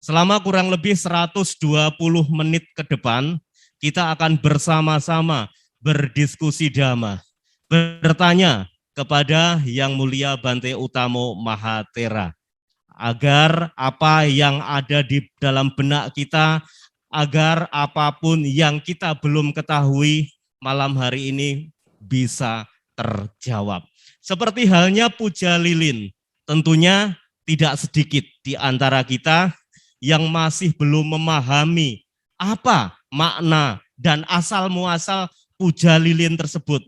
Selama kurang lebih 120 menit ke depan, kita akan bersama-sama berdiskusi damai, bertanya kepada Yang Mulia Bante Utamo Mahatera, agar apa yang ada di dalam benak kita, agar apapun yang kita belum ketahui malam hari ini bisa terjawab. Seperti halnya Puja Lilin, tentunya tidak sedikit di antara kita yang masih belum memahami apa makna dan asal muasal Puja Lilin tersebut.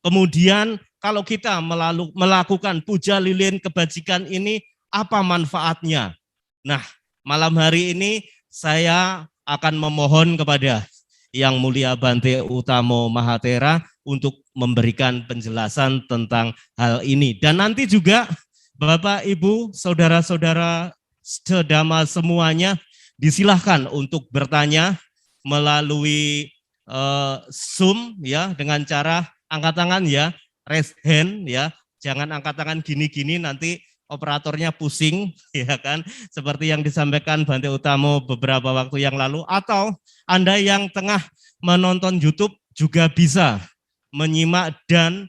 Kemudian kalau kita melakukan Puja Lilin kebajikan ini, apa manfaatnya? Nah, malam hari ini saya akan memohon kepada Yang Mulia Bante Utamo Mahatera untuk memberikan penjelasan tentang hal ini. Dan nanti juga Bapak, Ibu, saudara-saudara sedama semuanya disilahkan untuk bertanya melalui Zoom ya, dengan cara angkat tangan ya, raise hand ya. Jangan angkat tangan gini-gini, nanti operatornya pusing ya kan, seperti yang disampaikan Bante Utamo beberapa waktu yang lalu. Atau Anda yang tengah menonton YouTube juga bisa menyimak dan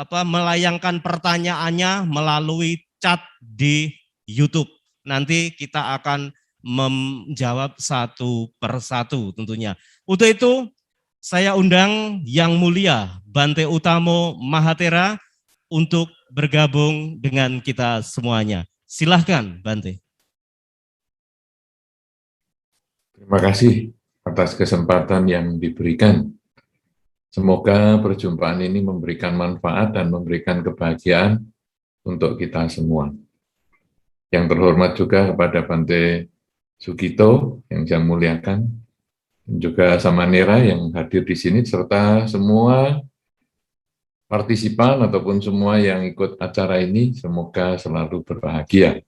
melayangkan pertanyaannya melalui chat di YouTube. Nanti kita akan menjawab satu persatu tentunya. Untuk itu saya undang Yang Mulia Bante Utamo Mahatera untuk bergabung dengan kita semuanya. Silahkan Bante. Terima kasih atas kesempatan yang diberikan. Semoga perjumpaan ini memberikan manfaat dan memberikan kebahagiaan untuk kita semua. Yang terhormat juga kepada Bante Sugito yang saya muliakan, dan juga Samanera yang hadir di sini, serta semua partisipan ataupun semua yang ikut acara ini, semoga selalu berbahagia.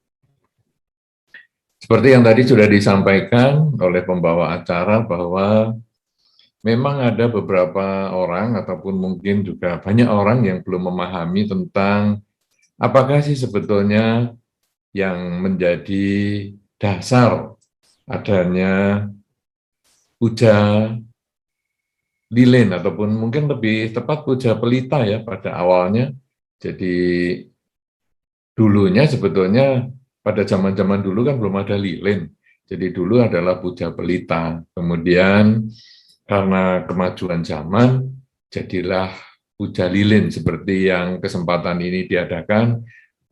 Seperti yang tadi sudah disampaikan oleh pembawa acara bahwa memang ada beberapa orang ataupun mungkin juga banyak orang yang belum memahami tentang apakah sih sebetulnya yang menjadi dasar adanya puja lilin ataupun mungkin lebih tepat puja pelita ya pada awalnya. Jadi dulunya sebetulnya pada zaman-zaman dulu kan belum ada lilin. Jadi dulu adalah puja pelita. Kemudian karena kemajuan zaman jadilah puja lilin seperti yang kesempatan ini diadakan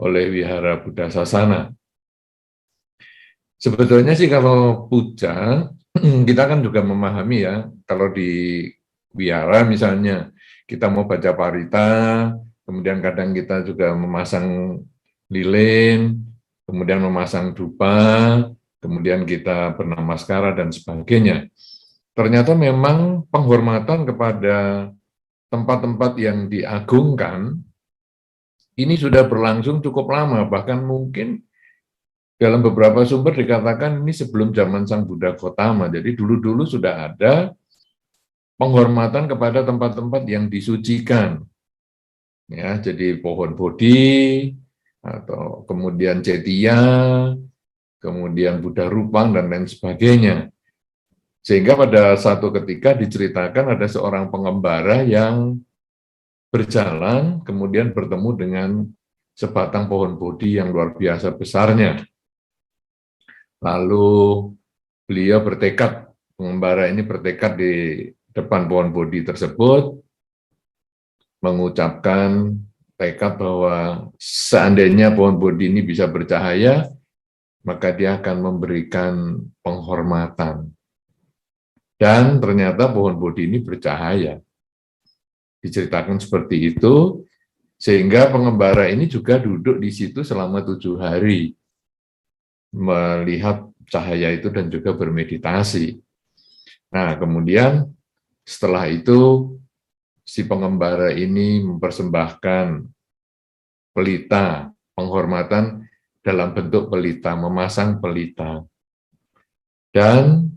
oleh Wihara Buddha Sasana. Sebetulnya sih kalau puja, kita kan juga memahami ya, kalau di wihara misalnya, kita mau baca parita, kemudian kadang kita juga memasang lilin, kemudian memasang dupa, kemudian kita bernamaskara dan sebagainya. Ternyata memang penghormatan kepada tempat-tempat yang diagungkan, ini sudah berlangsung cukup lama, bahkan mungkin dalam beberapa sumber dikatakan ini sebelum zaman Sang Buddha Gotama. Jadi dulu-dulu sudah ada penghormatan kepada tempat-tempat yang disucikan. Ya, jadi pohon bodhi atau kemudian cetia, kemudian Buddha Rupang dan lain sebagainya. Sehingga pada satu ketika diceritakan ada seorang pengembara yang berjalan kemudian bertemu dengan sebatang pohon bodhi yang luar biasa besarnya. Lalu beliau bertekad, pengembara ini bertekad di depan pohon bodhi tersebut, mengucapkan tekad bahwa seandainya pohon bodhi ini bisa bercahaya, maka dia akan memberikan penghormatan. Dan ternyata pohon bodhi ini bercahaya. Diceritakan seperti itu, sehingga pengembara ini juga duduk di situ selama 7 hari. Melihat cahaya itu dan juga bermeditasi. Nah, kemudian setelah itu si pengembara ini mempersembahkan pelita, penghormatan dalam bentuk pelita, memasang pelita. Dan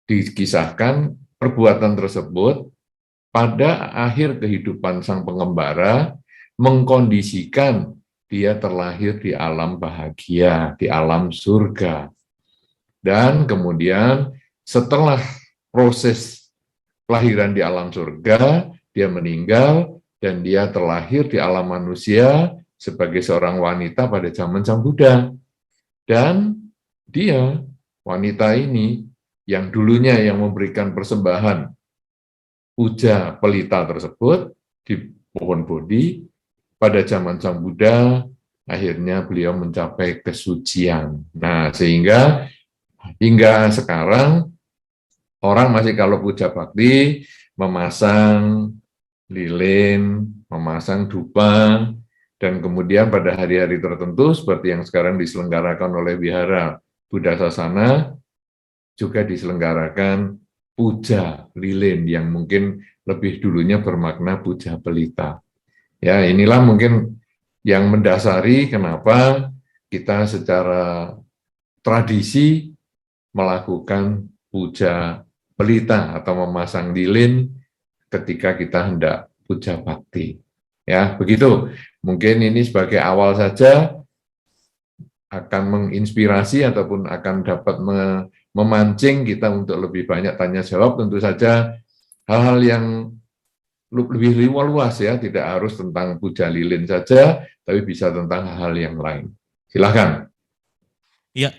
dikisahkan perbuatan tersebut pada akhir kehidupan sang pengembara mengkondisikan dia terlahir di alam bahagia, di alam surga. Dan kemudian setelah proses kelahiran di alam surga, dia meninggal dan dia terlahir di alam manusia sebagai seorang wanita pada zaman Sang Buddha. Dan dia, wanita ini, yang dulunya yang memberikan persembahan puja pelita tersebut di pohon Bodhi, pada zaman Sang Buddha, akhirnya beliau mencapai kesucian. Nah, sehingga hingga sekarang, orang masih kalau puja bakti, memasang lilin, memasang dupa, dan kemudian pada hari-hari tertentu, seperti yang sekarang diselenggarakan oleh Wihara Buddha Sasana, juga diselenggarakan puja lilin yang mungkin lebih dulunya bermakna puja pelita. Ya, inilah mungkin yang mendasari kenapa kita secara tradisi melakukan puja pelita atau memasang lilin ketika kita hendak puja bakti. Ya, begitu. Mungkin ini sebagai awal saja akan menginspirasi ataupun akan dapat memancing kita untuk lebih banyak tanya jawab, tentu saja hal-hal yang lebih luas ya, tidak harus tentang puja lilin saja, tapi bisa tentang hal-hal yang lain. Silakan. Ya,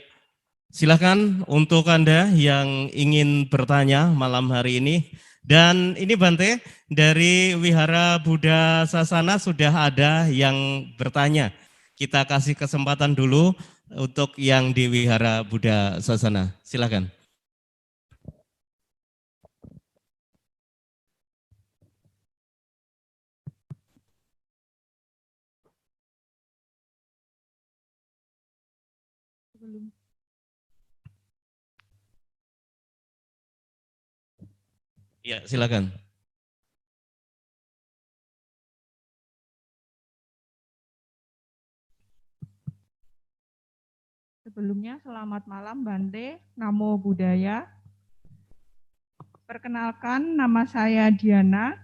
silakan untuk Anda yang ingin bertanya malam hari ini. Dan ini Bante, dari Wihara Buddha Sasana sudah ada yang bertanya. Kita kasih kesempatan dulu untuk yang di Wihara Buddha Sasana. Silakan. Ya, silakan. Sebelumnya, selamat malam Bante, Namo Buddhaya. Perkenalkan, nama saya Diana.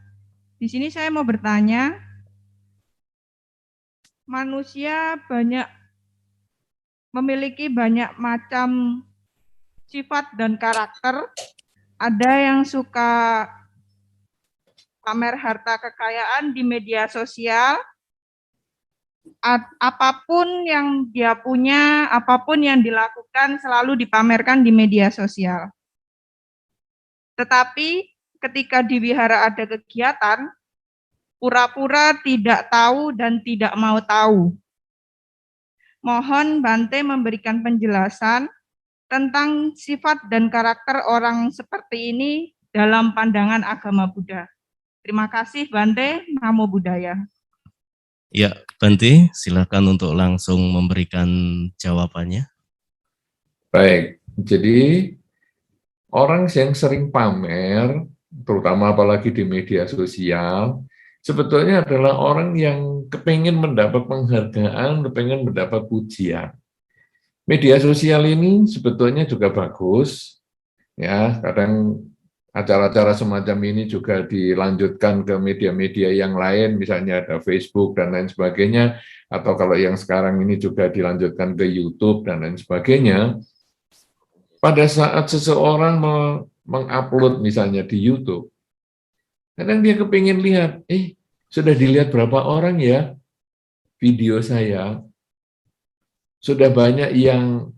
Di sini saya mau bertanya, manusia memiliki banyak macam sifat dan karakter. Ada yang suka pamer harta kekayaan di media sosial, apapun yang dia punya, apapun yang dilakukan selalu dipamerkan di media sosial. Tetapi ketika di wihara ada kegiatan, pura-pura tidak tahu dan tidak mau tahu. Mohon Bante memberikan penjelasan tentang sifat dan karakter orang seperti ini dalam pandangan agama Buddha. Terima kasih Bante, Namo Buddhaya. Ya, Bante, silakan untuk langsung memberikan jawabannya. Baik, jadi orang yang sering pamer, terutama apalagi di media sosial, sebetulnya adalah orang yang kepingin mendapat penghargaan, kepingin mendapat pujian. Media sosial ini sebetulnya juga bagus, ya. Kadang acara-acara semacam ini juga dilanjutkan ke media-media yang lain, misalnya ada Facebook dan lain sebagainya, atau kalau yang sekarang ini juga dilanjutkan ke YouTube dan lain sebagainya. Pada saat seseorang mengupload misalnya di YouTube, kadang dia kepingin lihat, sudah dilihat berapa orang ya video saya, sudah banyak yang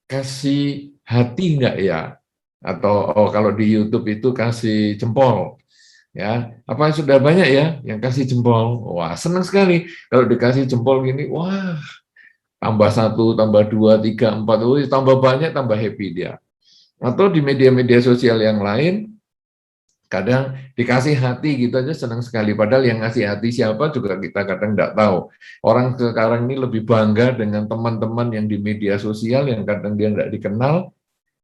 kasih hati enggak ya? Atau kalau di YouTube itu kasih jempol. Ya, apa sudah banyak ya yang kasih jempol? Wah, senang sekali kalau dikasih jempol gini. Wah, tambah 1, tambah 2, 3, 4, tambah banyak, tambah happy dia. Atau di media-media sosial yang lain, kadang dikasih hati gitu aja senang sekali. Padahal yang ngasih hati siapa juga kita kadang nggak tahu. Orang sekarang ini lebih bangga dengan teman-teman yang di media sosial yang kadang dia nggak dikenal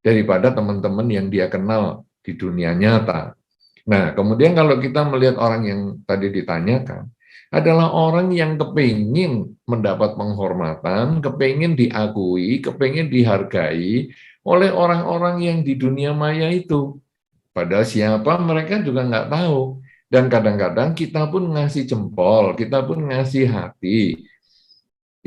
daripada teman-teman yang dia kenal di dunia nyata. Nah, kemudian kalau kita melihat orang yang tadi ditanyakan, adalah orang yang kepingin mendapat penghormatan, kepingin diakui, kepingin dihargai oleh orang-orang yang di dunia maya itu. Padahal siapa mereka juga nggak tahu. Dan kadang-kadang kita pun ngasih jempol, kita pun ngasih hati.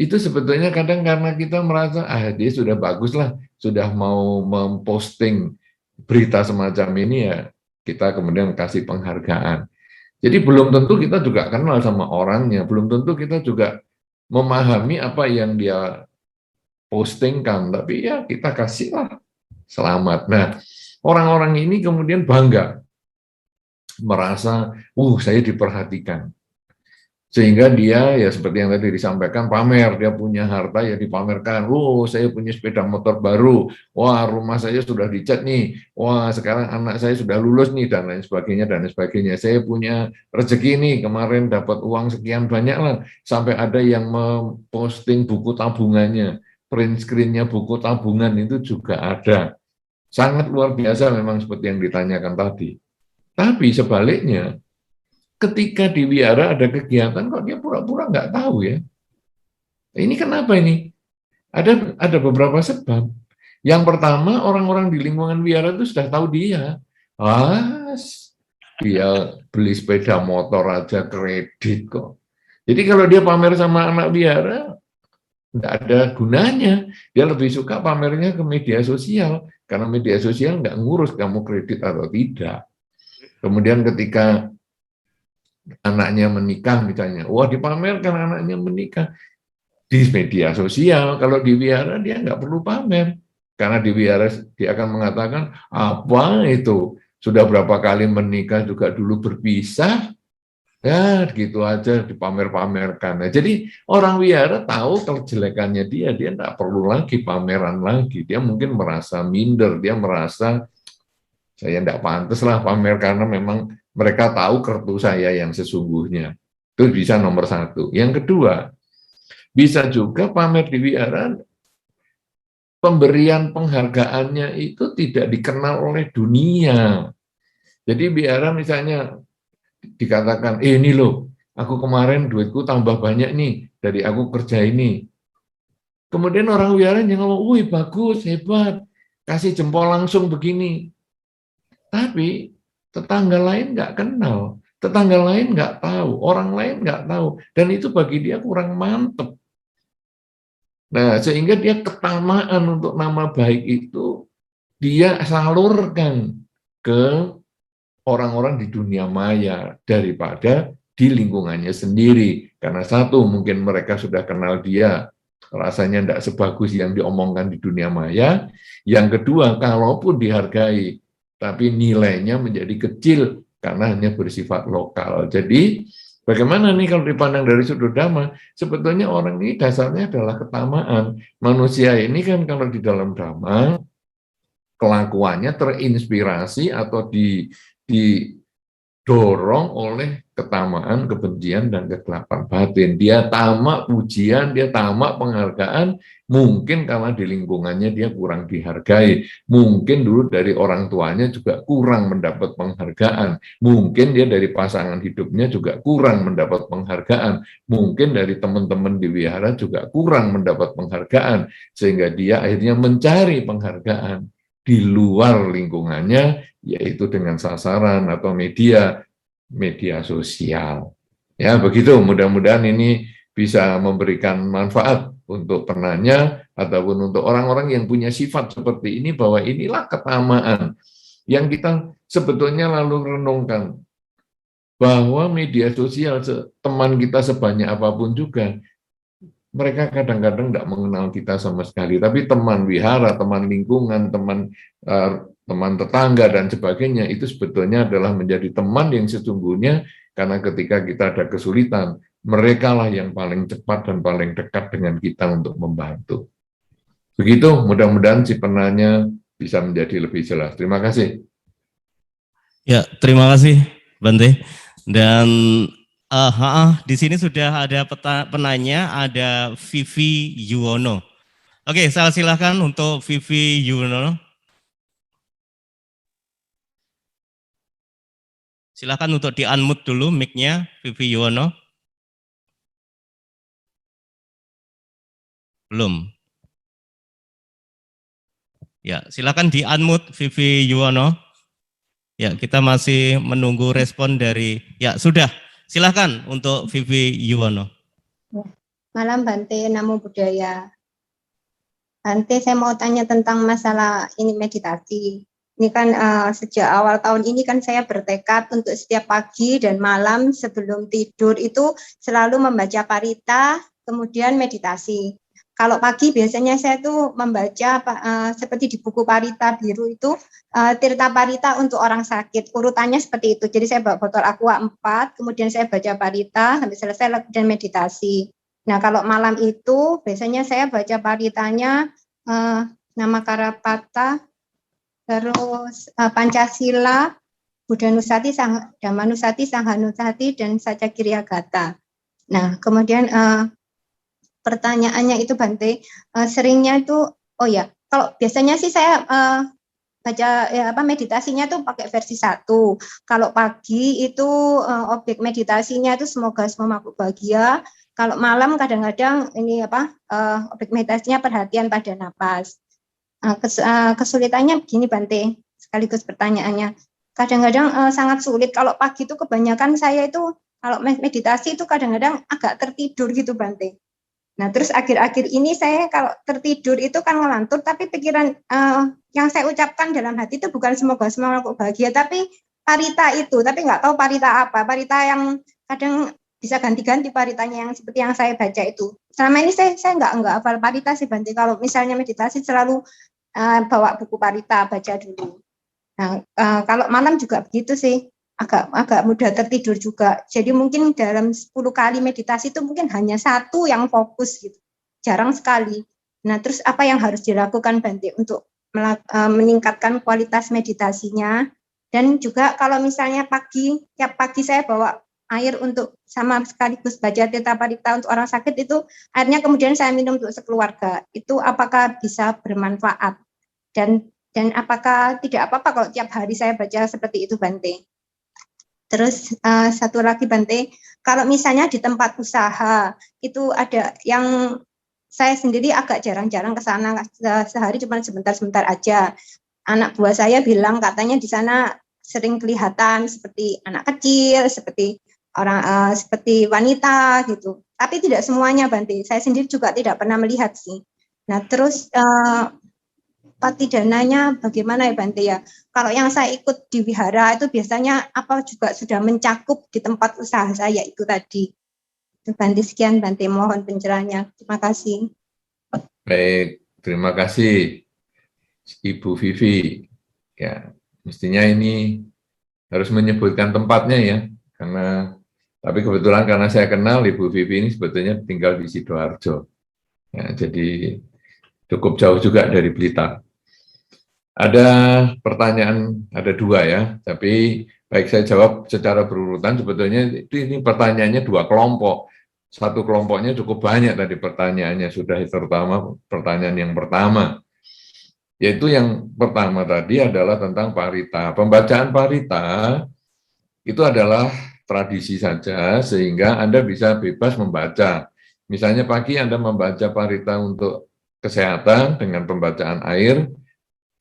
itu sebetulnya kadang karena kita merasa, dia sudah bagus lah, sudah mau memposting berita semacam ini ya, kita kemudian kasih penghargaan. Jadi belum tentu kita juga kenal sama orangnya, belum tentu kita juga memahami apa yang dia postingkan, tapi ya kita kasihlah selamat. Nah, orang-orang ini kemudian bangga, merasa, saya diperhatikan. Sehingga dia, ya seperti yang tadi disampaikan, pamer, dia punya harta, ya dipamerkan, saya punya sepeda motor baru, wah rumah saya sudah dicat nih, wah sekarang anak saya sudah lulus nih, dan lain sebagainya, dan lain sebagainya. Saya punya rezeki nih, kemarin dapat uang sekian banyak lah, sampai ada yang memposting buku tabungannya, print screen-nya buku tabungan itu juga ada. Sangat luar biasa memang seperti yang ditanyakan tadi. Tapi sebaliknya, ketika di wihara ada kegiatan, kok dia pura-pura nggak tahu ya. Ini kenapa ini? Ada beberapa sebab. Yang pertama, orang-orang di lingkungan wihara itu sudah tahu dia. Dia beli sepeda motor aja kredit kok. Jadi kalau dia pamer sama anak wihara, nggak ada gunanya. Dia lebih suka pamernya ke media sosial, karena media sosial nggak ngurus kamu kredit atau tidak. Kemudian ketika anaknya menikah misalnya, dipamerkan anaknya menikah di media sosial. Kalau di wihara dia nggak perlu pamer, karena di wihara dia akan mengatakan, apa itu, sudah berapa kali menikah juga dulu berpisah, ya gitu aja dipamer-pamerkan. Nah, jadi orang wihara tahu kejelekannya dia nggak perlu lagi pameran lagi. Dia mungkin merasa minder, dia merasa saya nggak pantas lah pamer, karena memang mereka tahu kartu saya yang sesungguhnya. Itu bisa nomor satu. Yang kedua, bisa juga pamer di wihara, pemberian penghargaannya itu tidak dikenal oleh dunia. Jadi wihara misalnya dikatakan, ini loh, aku kemarin duitku tambah banyak nih, dari aku kerja ini. Kemudian orang wihara yang ngomong, wih bagus, hebat, kasih jempol langsung begini. Tapi tetangga lain nggak kenal, tetangga lain nggak tahu, orang lain nggak tahu, dan itu bagi dia kurang mantep. Nah, sehingga dia ketamaan untuk nama baik itu dia salurkan ke orang-orang di dunia maya daripada di lingkungannya sendiri. Karena satu, mungkin mereka sudah kenal dia, rasanya tidak sebagus yang diomongkan di dunia maya. Yang kedua, kalaupun dihargai, tapi nilainya menjadi kecil karena hanya bersifat lokal. Jadi bagaimana nih kalau dipandang dari sudut Dhamma? Sebetulnya orang ini dasarnya adalah ketamaan. Manusia ini kan kalau di dalam Dhamma, kelakuannya terinspirasi atau didorong oleh ketamaan, kebencian, dan kegelapan batin. Dia tamak pujian, dia tamak penghargaan, mungkin karena di lingkungannya dia kurang dihargai, mungkin dulu dari orang tuanya juga kurang mendapat penghargaan, mungkin dia dari pasangan hidupnya juga kurang mendapat penghargaan, mungkin dari teman-teman di wihara juga kurang mendapat penghargaan, sehingga dia akhirnya mencari penghargaan di luar lingkungannya, yaitu dengan sasaran atau media sosial. Ya, begitu. Mudah-mudahan ini bisa memberikan manfaat untuk penanya ataupun untuk orang-orang yang punya sifat seperti ini, bahwa inilah ketamaan yang kita sebetulnya lalu renungkan, bahwa media sosial, teman kita sebanyak apapun juga, mereka kadang-kadang tidak mengenal kita sama sekali, tapi teman wihara, teman lingkungan, teman tetangga, dan sebagainya, itu sebetulnya adalah menjadi teman yang sesungguhnya, karena ketika kita ada kesulitan, mereka lah yang paling cepat dan paling dekat dengan kita untuk membantu. Begitu, mudah-mudahan si penanya bisa menjadi lebih jelas. Terima kasih. Ya, terima kasih Bante. Dan di sini sudah ada penanya, ada Vivi Yuwono. Oke, saya silakan untuk Vivi Yuwono. Silakan untuk di-unmute dulu mic-nya, Vivi Yuwono. Belum. Ya, silakan di-unmute Vivi Yuwono. Ya, kita masih menunggu respon dari, ya sudah. Silakan untuk Vivi Yuwono. Malam Bante, Namo Buddhaya. Bante, saya mau tanya tentang masalah ini meditasi. Ini kan sejak awal tahun ini kan saya bertekad untuk setiap pagi dan malam sebelum tidur itu selalu membaca parita, kemudian meditasi. Kalau pagi biasanya saya tuh membaca seperti di buku parita biru itu Tirta Parita untuk orang sakit. Urutannya seperti itu. Jadi saya bawa botol aqua 4, kemudian saya baca parita sampai selesai dan meditasi. Nah, kalau malam itu biasanya saya baca paritanya Nama Karapata, terus Pancasila, Buddha Nusati, Dhamma Nusati, Sangha Nusati, dan Saca Kiryagata. Nah, kemudian pertanyaannya itu Bante, seringnya itu, oh ya, kalau biasanya sih saya baca meditasinya tuh pakai versi 1. Kalau pagi itu objek meditasinya itu semoga semua makhluk bahagia. Kalau malam kadang-kadang ini objek meditasinya perhatian pada napas. Kesulitannya begini Bante, sekaligus pertanyaannya. Kadang-kadang sangat sulit kalau pagi itu kebanyakan saya itu kalau meditasi itu kadang-kadang agak tertidur gitu Bante. Nah, terus akhir-akhir ini saya kalau tertidur itu kan ngelantur, tapi pikiran yang saya ucapkan dalam hati itu bukan semoga semua makhluk bahagia, tapi parita itu, tapi nggak tahu parita apa. Parita yang kadang bisa ganti-ganti paritanya yang seperti yang saya baca itu. Selama ini saya nggak hafal parita sih Bante. Kalau misalnya meditasi selalu bawa buku parita, baca dulu. Nah, kalau malam juga begitu sih. Agak mudah tertidur juga. Jadi mungkin dalam 10 kali meditasi itu mungkin hanya 1 yang fokus gitu. Jarang sekali. Nah, terus apa yang harus dilakukan Bante untuk meningkatkan kualitas meditasinya? Dan juga kalau misalnya tiap pagi saya bawa air untuk sama sekaligus baca Tirta Parita untuk orang sakit itu, airnya kemudian saya minum untuk sekeluarga. Itu apakah bisa bermanfaat? Dan apakah tidak apa-apa kalau tiap hari saya baca seperti itu Bante? Terus satu lagi Bante, kalau misalnya di tempat usaha itu ada yang saya sendiri agak jarang-jarang ke sana, sehari cuma sebentar-sebentar aja. Anak buah saya bilang katanya di sana sering kelihatan seperti anak kecil, seperti orang seperti wanita gitu. Tapi tidak semuanya Bante. Saya sendiri juga tidak pernah melihat sih. Nah, terus patidananya bagaimana ya Bante ya? Kalau yang saya ikut di wihara itu biasanya apa juga sudah mencakup di tempat usaha saya itu tadi. Bante, sekian Bante, mohon pencerahannya. Terima kasih. Baik, terima kasih Ibu Vivi. Ya, mestinya ini harus menyebutkan tempatnya ya, tapi kebetulan karena saya kenal Ibu Vivi ini sebetulnya tinggal di Sidoarjo. Ya, jadi cukup jauh juga dari Blitar. Ada pertanyaan, ada 2 ya, tapi baik saya jawab secara berurutan. Sebetulnya ini pertanyaannya 2 kelompok. Satu kelompoknya cukup banyak tadi pertanyaannya, sudah terutama pertanyaan yang pertama. Yaitu yang pertama tadi adalah tentang parita. Pembacaan parita itu adalah tradisi saja, sehingga Anda bisa bebas membaca. Misalnya pagi Anda membaca parita untuk kesehatan dengan pembacaan air,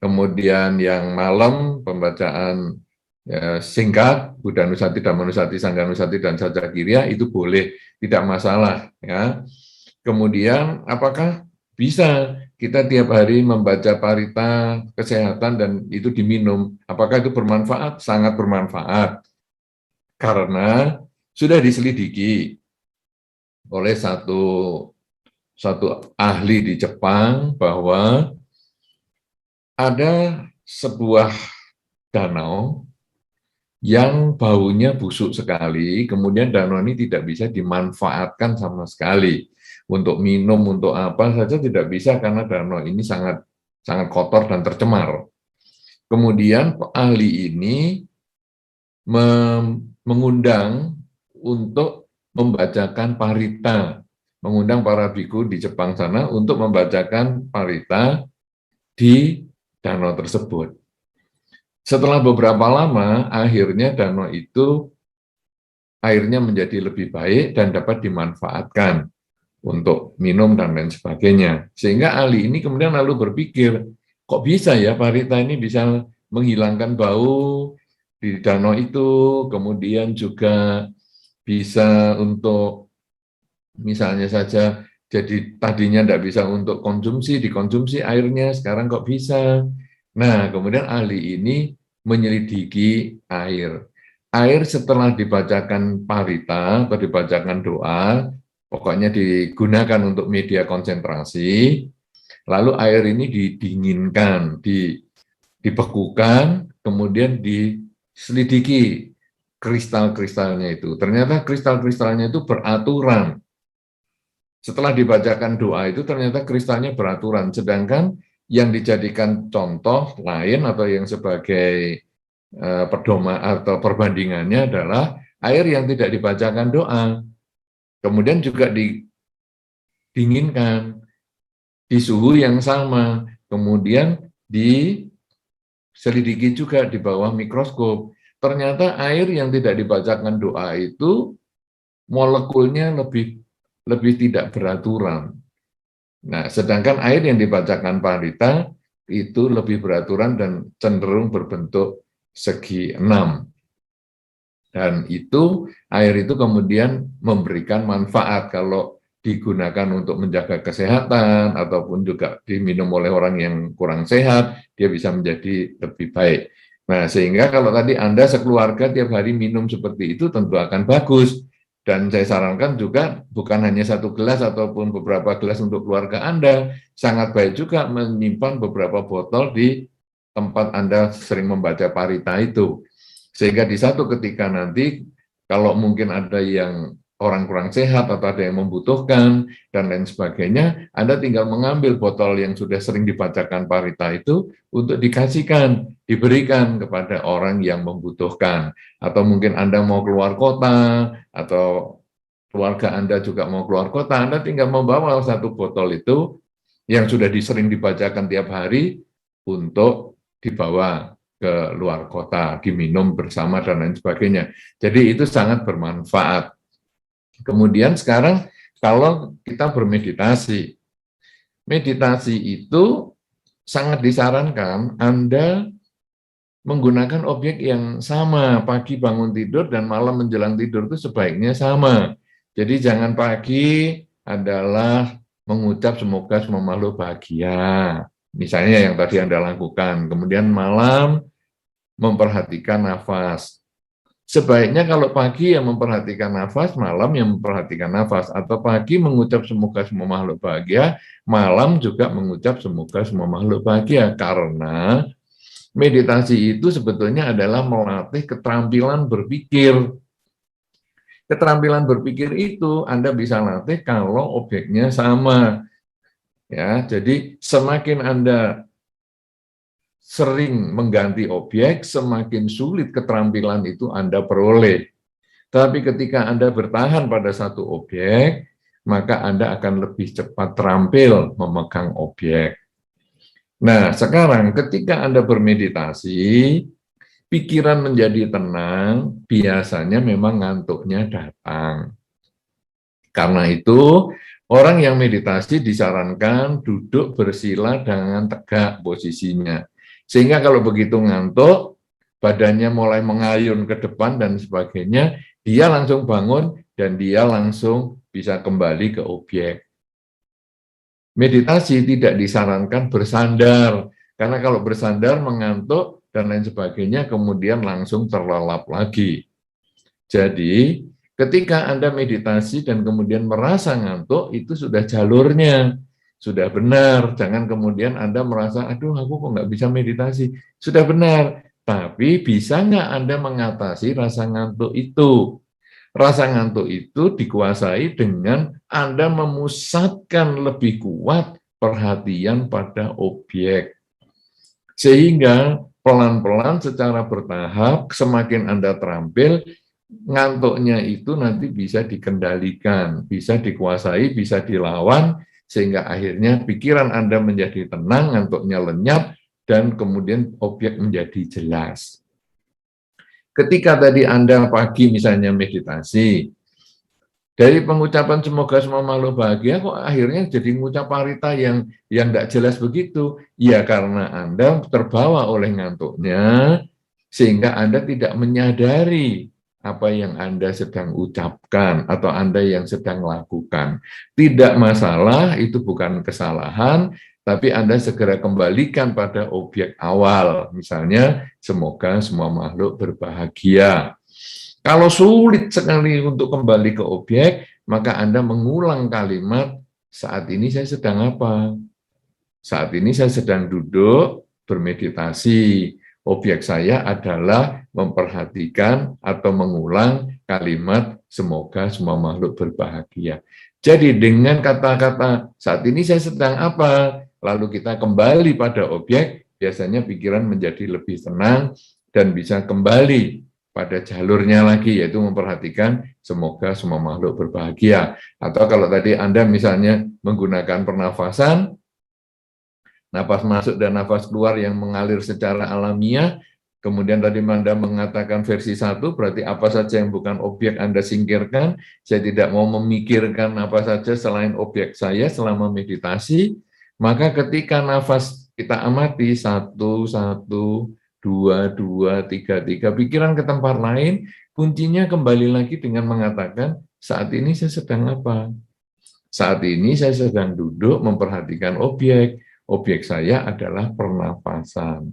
kemudian yang malam pembacaan singkat, Buddha Nusati, Dhamma Nusati, Sangha Nusati, dan Saca Kirya itu boleh, tidak masalah. Ya. Kemudian apakah bisa kita tiap hari membaca parita kesehatan dan itu diminum? Apakah itu bermanfaat? Sangat bermanfaat. Karena sudah diselidiki oleh satu ahli di Jepang bahwa ada sebuah danau yang baunya busuk sekali, kemudian danau ini tidak bisa dimanfaatkan sama sekali. Untuk minum, untuk apa saja tidak bisa karena danau ini sangat kotor dan tercemar. Kemudian ahli ini mengundang untuk membacakan parita, mengundang para biku di Jepang sana untuk membacakan parita di danau tersebut. Setelah beberapa lama, akhirnya danau itu airnya menjadi lebih baik dan dapat dimanfaatkan untuk minum dan lain sebagainya. Sehingga ahli ini kemudian lalu berpikir, kok bisa ya parita ini bisa menghilangkan bau di danau itu, kemudian juga bisa untuk Misalnya saja, jadi tadinya tidak bisa untuk konsumsi, dikonsumsi airnya, sekarang kok bisa. Nah, kemudian ahli ini menyelidiki air. Air setelah dibacakan parita atau dibacakan doa, pokoknya digunakan untuk media konsentrasi, lalu air ini didinginkan, dibekukan, kemudian diselidiki kristal-kristalnya itu. Ternyata kristal-kristalnya itu beraturan. Setelah dibacakan doa itu ternyata kristalnya beraturan, sedangkan yang dijadikan contoh lain atau yang sebagai pedoman atau perbandingannya adalah air yang tidak dibacakan doa, kemudian juga didinginkan di suhu yang sama, kemudian diselidiki juga di bawah mikroskop. Ternyata air yang tidak dibacakan doa itu molekulnya lebih tidak beraturan. Nah, sedangkan air yang dibacakan parita itu lebih beraturan dan cenderung berbentuk segi 6. Dan itu air itu kemudian memberikan manfaat kalau digunakan untuk menjaga kesehatan ataupun juga diminum oleh orang yang kurang sehat, dia bisa menjadi lebih baik. Nah, sehingga kalau tadi Anda sekeluarga tiap hari minum seperti itu tentu akan bagus. Dan saya sarankan juga bukan hanya 1 gelas ataupun beberapa gelas untuk keluarga Anda, sangat baik juga menyimpan beberapa botol di tempat Anda sering membaca parita itu. Sehingga di satu ketika nanti, kalau mungkin ada yang orang kurang sehat atau ada yang membutuhkan dan lain sebagainya, Anda tinggal mengambil botol yang sudah sering dibacakan parita itu untuk diberikan kepada orang yang membutuhkan. Atau mungkin Anda mau keluar kota, atau keluarga Anda juga mau keluar kota, Anda tinggal membawa 1 botol itu yang sudah sering dibacakan tiap hari untuk dibawa ke luar kota, diminum bersama dan lain sebagainya. Jadi itu sangat bermanfaat. Kemudian sekarang kalau kita bermeditasi, meditasi itu sangat disarankan Anda menggunakan objek yang sama, pagi bangun tidur dan malam menjelang tidur itu sebaiknya sama. Jadi jangan pagi adalah mengucap semoga semua makhluk bahagia, misalnya yang tadi Anda lakukan, kemudian malam memperhatikan nafas. Sebaiknya kalau pagi yang memperhatikan nafas, malam yang memperhatikan nafas, atau pagi mengucap semoga semua makhluk bahagia, malam juga mengucap semoga semua makhluk bahagia, karena meditasi itu sebetulnya adalah melatih keterampilan berpikir. Keterampilan berpikir itu Anda bisa latih kalau objeknya sama. Ya, jadi semakin Anda sering mengganti objek, semakin sulit keterampilan itu Anda peroleh. Tapi ketika Anda bertahan pada satu objek, maka Anda akan lebih cepat terampil memegang objek. Nah, sekarang ketika Anda bermeditasi, pikiran menjadi tenang, biasanya memang ngantuknya datang. Karena itu, orang yang meditasi disarankan duduk bersila dengan tegak posisinya. Sehingga kalau begitu ngantuk, badannya mulai mengayun ke depan dan sebagainya, dia langsung bangun dan dia langsung bisa kembali ke objek. Meditasi tidak disarankan bersandar, karena kalau bersandar mengantuk dan lain sebagainya, kemudian langsung terlelap lagi. Jadi, ketika Anda meditasi dan kemudian merasa ngantuk, itu sudah jalurnya. Sudah benar, jangan kemudian Anda merasa, aduh aku kok nggak bisa meditasi. Sudah benar, tapi bisa nggak Anda mengatasi rasa ngantuk itu? Rasa ngantuk itu dikuasai dengan Anda memusatkan lebih kuat perhatian pada objek. Sehingga pelan-pelan secara bertahap, semakin Anda terampil, ngantuknya itu nanti bisa dikendalikan, bisa dikuasai, bisa dilawan, sehingga akhirnya pikiran Anda menjadi tenang, ngantuknya lenyap, dan kemudian objek menjadi jelas. Ketika tadi Anda pagi misalnya meditasi, dari pengucapan semoga semua makhluk bahagia, kok akhirnya jadi mengucap parita yang tidak jelas begitu? Ya karena Anda terbawa oleh ngantuknya, sehingga Anda tidak menyadari apa yang Anda sedang ucapkan atau Anda yang sedang lakukan. Tidak masalah, itu bukan kesalahan, tapi Anda segera kembalikan pada objek awal. Misalnya, semoga semua makhluk berbahagia. Kalau sulit sekali untuk kembali ke objek, maka Anda mengulang kalimat, saat ini saya sedang apa? Saat ini saya sedang duduk bermeditasi. Objek saya adalah memperhatikan atau mengulang kalimat semoga semua makhluk berbahagia. Jadi dengan kata-kata saat ini saya sedang apa, lalu kita kembali pada objek, biasanya pikiran menjadi lebih tenang dan bisa kembali pada jalurnya lagi, yaitu memperhatikan semoga semua makhluk berbahagia. Atau kalau tadi Anda misalnya menggunakan pernafasan, nafas masuk dan nafas keluar yang mengalir secara alamiah. Kemudian tadi Anda mengatakan versi 1, berarti apa saja yang bukan objek Anda singkirkan. Saya tidak mau memikirkan apa saja selain objek saya selama meditasi. Maka ketika nafas kita amati 1, 1, 2, 2, 3, 3, pikiran ke tempat lain, kuncinya kembali lagi dengan mengatakan, saat ini saya sedang apa? Saat ini saya sedang duduk memperhatikan objek. Objek saya adalah pernafasan.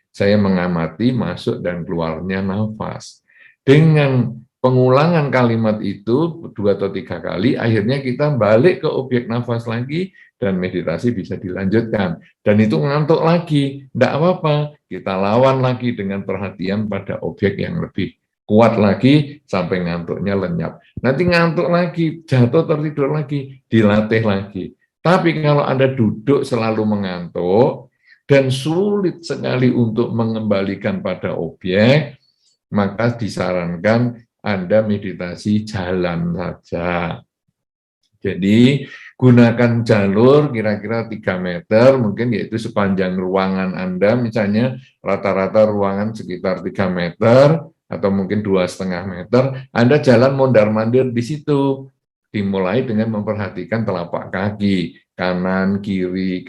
Saya mengamati masuk dan keluarnya nafas. Dengan pengulangan kalimat itu 2 atau 3 kali, akhirnya kita balik ke objek nafas lagi dan meditasi bisa dilanjutkan. Dan itu ngantuk lagi, tidak apa-apa. Kita lawan lagi dengan perhatian pada objek yang lebih kuat lagi sampai ngantuknya lenyap. Nanti ngantuk lagi, jatuh tertidur lagi, dilatih lagi. Tapi kalau Anda duduk selalu mengantuk dan sulit sekali untuk mengembalikan pada objek, maka disarankan Anda meditasi jalan saja. Jadi gunakan jalur kira-kira 3 meter, mungkin yaitu sepanjang ruangan Anda, misalnya rata-rata ruangan sekitar 3 meter, atau mungkin 2,5 meter, Anda jalan mondar-mandir di situ. Dimulai dengan memperhatikan telapak kaki, kanan, kiri,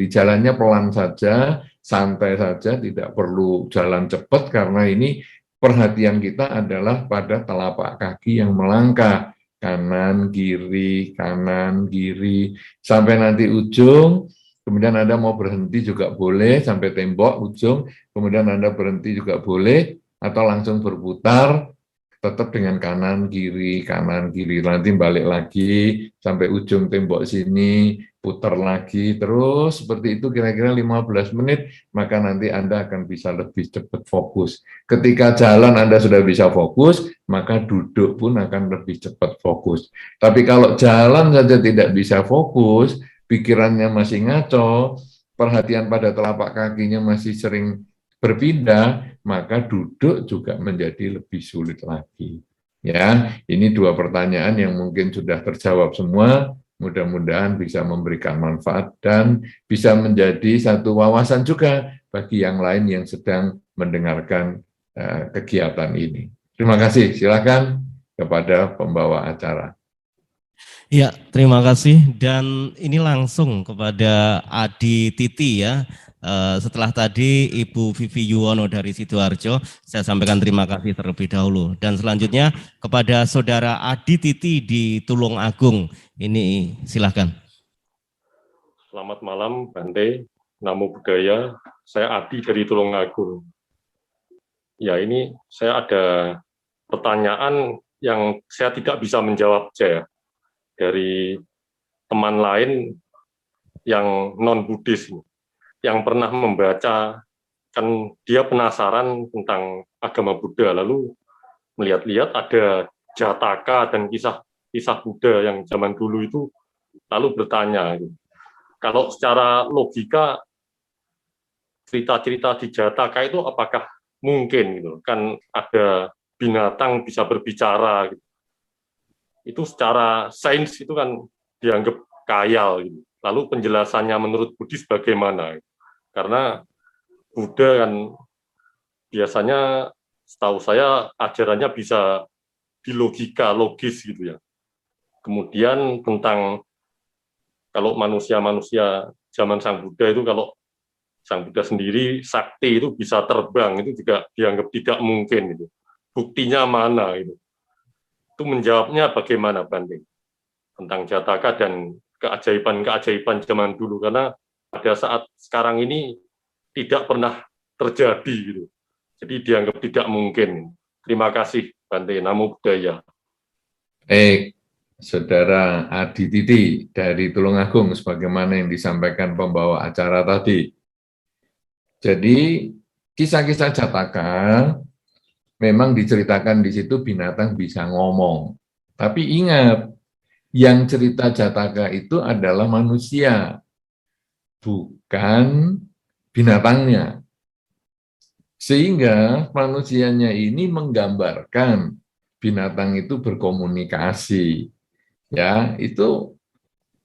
jalannya pelan saja, santai saja, tidak perlu jalan cepat, karena ini perhatian kita adalah pada telapak kaki yang melangkah, kanan, kiri, sampai nanti ujung. Kemudian Anda mau berhenti juga boleh, sampai tembok ujung, kemudian Anda berhenti juga boleh, atau langsung berputar, tetap dengan kanan, kiri, nanti balik lagi, sampai ujung tembok sini, putar lagi, terus seperti itu kira-kira 15 menit, maka nanti Anda akan bisa lebih cepat fokus. Ketika jalan Anda sudah bisa fokus, maka duduk pun akan lebih cepat fokus. Tapi kalau jalan saja tidak bisa fokus, pikirannya masih ngaco, perhatian pada telapak kakinya masih sering berpindah, maka duduk juga menjadi lebih sulit lagi. Ya, ini 2 pertanyaan yang mungkin sudah terjawab semua. Mudah-mudahan bisa memberikan manfaat dan bisa menjadi satu wawasan juga bagi yang lain yang sedang mendengarkan kegiatan ini. Terima kasih. Silakan kepada pembawa acara. Ya, terima kasih. Dan ini langsung kepada Adi Titi ya. Setelah tadi Ibu Vivi Yuwono dari Sidoarjo, saya sampaikan terima kasih terlebih dahulu. Dan selanjutnya kepada Saudara Adi Titi di Tulungagung. Ini silakan. Selamat malam Bante, Namo Buddhaya. Saya Adi dari Tulungagung. Ya, ini saya ada pertanyaan yang saya tidak bisa menjawab saja dari teman lain yang non-Buddhis, yang pernah membaca, kan dia penasaran tentang agama Buddha, lalu melihat-lihat ada Jataka dan kisah Buddha yang zaman dulu itu, lalu bertanya, kalau secara logika cerita-cerita di Jataka itu apakah mungkin gitu, kan ada binatang bisa berbicara gitu. Itu secara sains itu kan dianggap khayal gitu. Lalu penjelasannya menurut Buddhis bagaimana? Karena Buddha kan biasanya setahu saya ajarannya bisa dilogika, logis gitu ya. Kemudian tentang kalau manusia-manusia zaman Sang Buddha itu, kalau Sang Buddha sendiri sakti itu bisa terbang, itu juga dianggap tidak mungkin gitu. buktinya mana gitu. Itu menjawabnya bagaimana Bante tentang Jataka dan keajaiban-keajaiban zaman dulu, karena pada saat sekarang ini tidak pernah terjadi gitu. Jadi dianggap tidak mungkin. Terima kasih Bante, Namo Buddhaya. Saudara Adi Titi dari Tulungagung, sebagaimana yang disampaikan pembawa acara tadi. Jadi kisah-kisah Jataka memang diceritakan di situ binatang bisa ngomong. Tapi ingat, yang cerita Jataka itu adalah manusia, bukan binatangnya. Sehingga manusianya ini menggambarkan binatang itu berkomunikasi. Ya, itu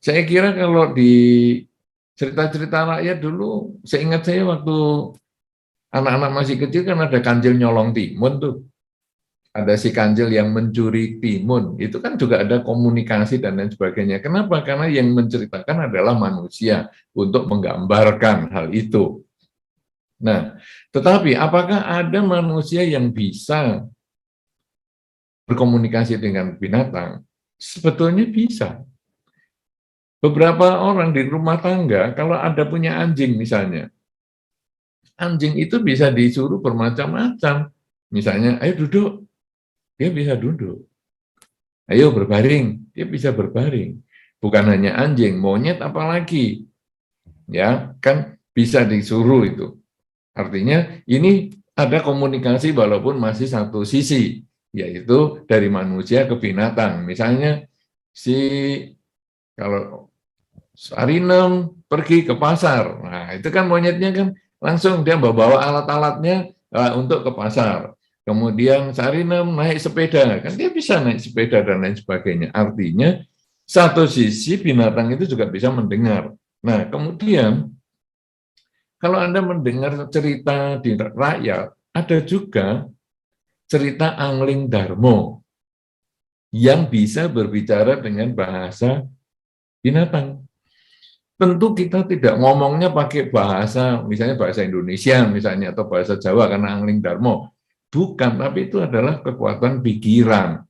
saya kira kalau di cerita-cerita rakyat dulu, seingat saya waktu anak-anak masih kecil kan ada kancil nyolong timun tuh. Ada si kancil yang mencuri timun, itu kan juga ada komunikasi dan lain sebagainya. Kenapa? Karena yang menceritakan adalah manusia untuk menggambarkan hal itu. Nah, tetapi apakah ada manusia yang bisa berkomunikasi dengan binatang? Sebetulnya bisa. Beberapa orang di rumah tangga, kalau ada punya anjing misalnya, anjing itu bisa disuruh bermacam-macam. Misalnya, ayo duduk, dia bisa duduk. Ayo berbaring, dia bisa berbaring. Bukan hanya anjing, monyet apalagi. Ya, kan bisa disuruh itu. Artinya ini ada komunikasi walaupun masih satu sisi, yaitu dari manusia ke binatang. Misalnya kalau Sarinem pergi ke pasar, nah itu kan monyetnya kan langsung dia bawa alat-alatnya untuk ke pasar. Kemudian Sarinem naik sepeda, kan dia bisa naik sepeda dan lain sebagainya. Artinya satu sisi binatang itu juga bisa mendengar. Nah kemudian kalau Anda mendengar cerita di rakyat, ada juga cerita Angling Darmo yang bisa berbicara dengan bahasa binatang. Tentu kita tidak ngomongnya pakai bahasa, misalnya bahasa Indonesia misalnya, atau bahasa Jawa karena Angling Darmo. Bukan, tapi itu adalah kekuatan pikiran.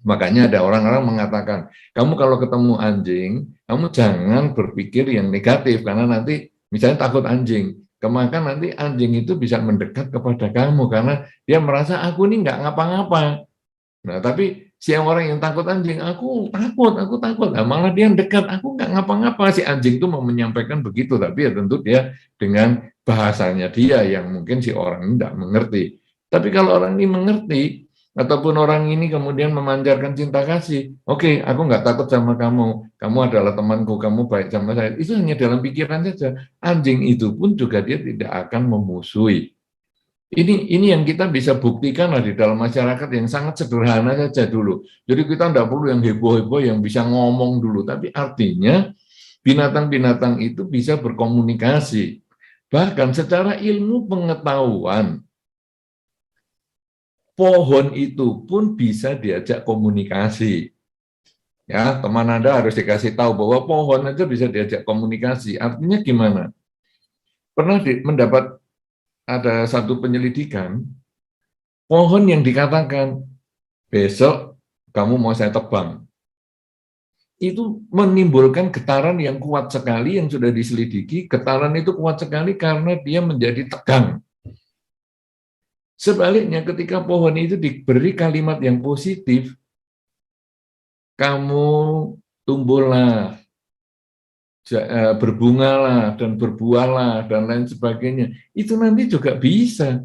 Makanya ada orang-orang mengatakan, kamu kalau ketemu anjing, kamu jangan berpikir yang negatif, karena nanti misalnya takut anjing, maka nanti anjing itu bisa mendekat kepada kamu, karena dia merasa aku ini nggak ngapa-ngapa. Nah, tapi si orang yang takut anjing, aku takut. Nah, malah dia dekat, aku nggak ngapa-ngapa. Si anjing itu mau menyampaikan begitu, tapi ya tentu dia dengan bahasanya dia yang mungkin si orang ini tidak mengerti. Tapi kalau orang ini mengerti, ataupun orang ini kemudian memancarkan cinta kasih, oke, aku nggak takut sama kamu adalah temanku, kamu baik sama saya. Itu hanya dalam pikiran saja. Anjing itu pun juga dia tidak akan memusuhi. Ini yang kita bisa buktikan di dalam masyarakat yang sangat sederhana saja dulu. Jadi kita tidak perlu yang heboh-heboh yang bisa ngomong dulu, tapi artinya binatang-binatang itu bisa berkomunikasi. Bahkan secara ilmu pengetahuan, pohon itu pun bisa diajak komunikasi. Ya, teman Anda harus dikasih tahu bahwa pohon aja bisa diajak komunikasi. Artinya gimana? Pernah mendapat ada satu penyelidikan, pohon yang dikatakan besok kamu mau saya tebang, itu menimbulkan getaran yang kuat sekali yang sudah diselidiki. Getaran itu kuat sekali karena dia menjadi tegang. Sebaliknya ketika pohon itu diberi kalimat yang positif, kamu tumbuhlah, berbungalah dan berbuahlah dan lain sebagainya, itu nanti juga bisa.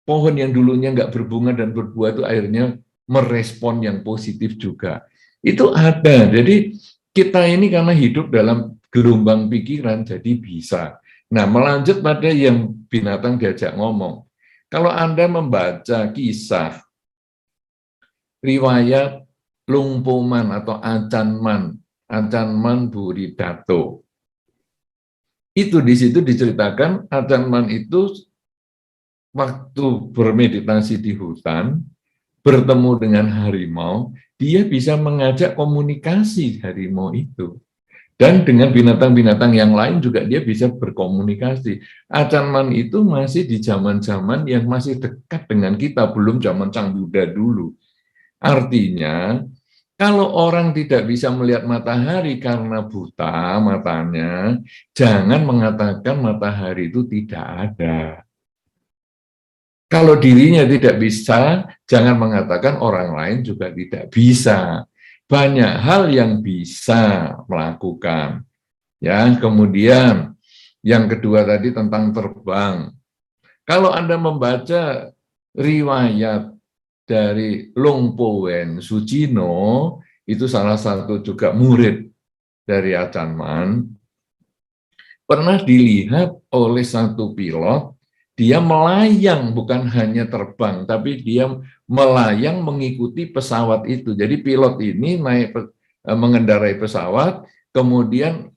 Pohon yang dulunya nggak berbunga dan berbuah itu akhirnya merespon yang positif juga. Itu ada. Jadi kita ini karena hidup dalam gelombang pikiran jadi bisa. Nah, melanjut pada yang binatang diajak ngomong. Kalau Anda membaca kisah riwayat Lungpoman atau Acanman Buridato. Itu di situ diceritakan Acanman itu waktu bermeditasi di hutan, bertemu dengan harimau, dia bisa mengajak komunikasi harimau itu. Dan dengan binatang-binatang yang lain juga dia bisa berkomunikasi. Acan Man itu masih di zaman-zaman yang masih dekat dengan kita, belum zaman Sang Buddha dulu. Artinya, kalau orang tidak bisa melihat matahari karena buta matanya, jangan mengatakan matahari itu tidak ada. Kalau dirinya tidak bisa, jangan mengatakan orang lain juga tidak bisa. Banyak hal yang bisa melakukan. Ya, kemudian yang kedua tadi tentang terbang. Kalau Anda membaca riwayat dari Long Po Wen Sujino, itu salah satu juga murid dari Acan Man, pernah dilihat oleh satu pilot, dia melayang, bukan hanya terbang, tapi dia melayang mengikuti pesawat itu. Jadi pilot ini mengendarai pesawat, kemudian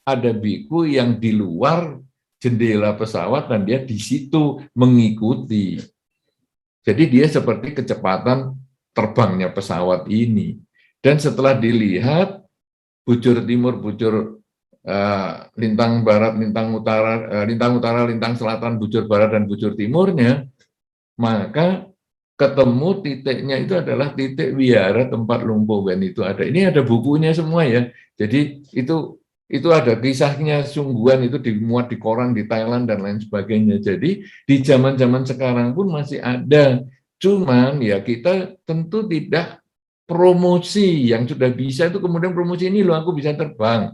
ada biku yang di luar jendela pesawat dan dia di situ mengikuti. Jadi dia seperti kecepatan terbangnya pesawat ini. Dan setelah dilihat bujur timur, bujur lintang barat, lintang utara, lintang selatan, bujur barat dan bujur timurnya, maka ketemu titiknya itu adalah titik wihara tempat Long Po Wen itu ada. Ini ada bukunya semua ya. Jadi itu ada kisahnya, sungguhan itu dimuat di koran di Thailand dan lain sebagainya. Jadi di zaman-zaman sekarang pun masih ada. Cuman ya kita tentu tidak promosi yang sudah bisa itu kemudian promosi ini loh aku bisa terbang.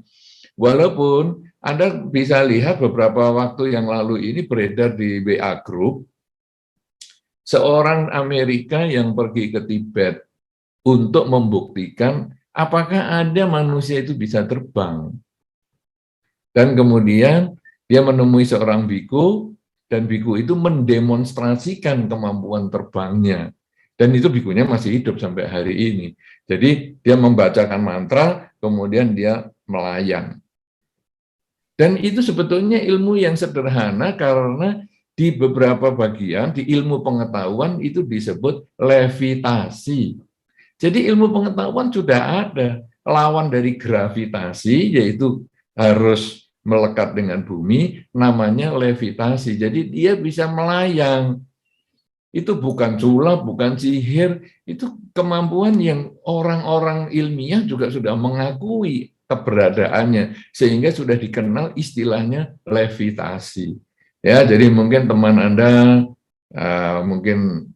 Walaupun Anda bisa lihat beberapa waktu yang lalu ini beredar di WA Group, seorang Amerika yang pergi ke Tibet untuk membuktikan apakah ada manusia itu bisa terbang. Dan kemudian dia menemui seorang biku, dan biku itu mendemonstrasikan kemampuan terbangnya. Dan itu bikunya masih hidup sampai hari ini. Jadi dia membacakan mantra, kemudian dia melayang. Dan itu sebetulnya ilmu yang sederhana karena di beberapa bagian, di ilmu pengetahuan itu disebut levitasi. Jadi ilmu pengetahuan sudah ada. Lawan dari gravitasi, yaitu harus melekat dengan bumi, namanya levitasi. Jadi dia bisa melayang. Itu bukan sulap, bukan sihir, itu kemampuan yang orang-orang ilmiah juga sudah mengakui keberadaannya, sehingga sudah dikenal istilahnya levitasi. Ya, jadi mungkin teman Anda mungkin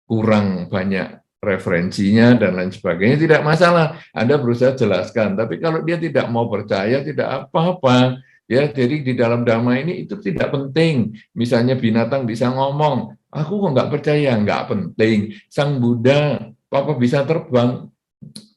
kurang banyak referensinya dan lain sebagainya, tidak masalah. Anda berusaha jelaskan, tapi kalau dia tidak mau percaya, tidak apa-apa. Ya, jadi di dalam dhamma ini itu tidak penting. Misalnya binatang bisa ngomong, aku kok nggak percaya, nggak penting. Sang Buddha, apa bisa terbang?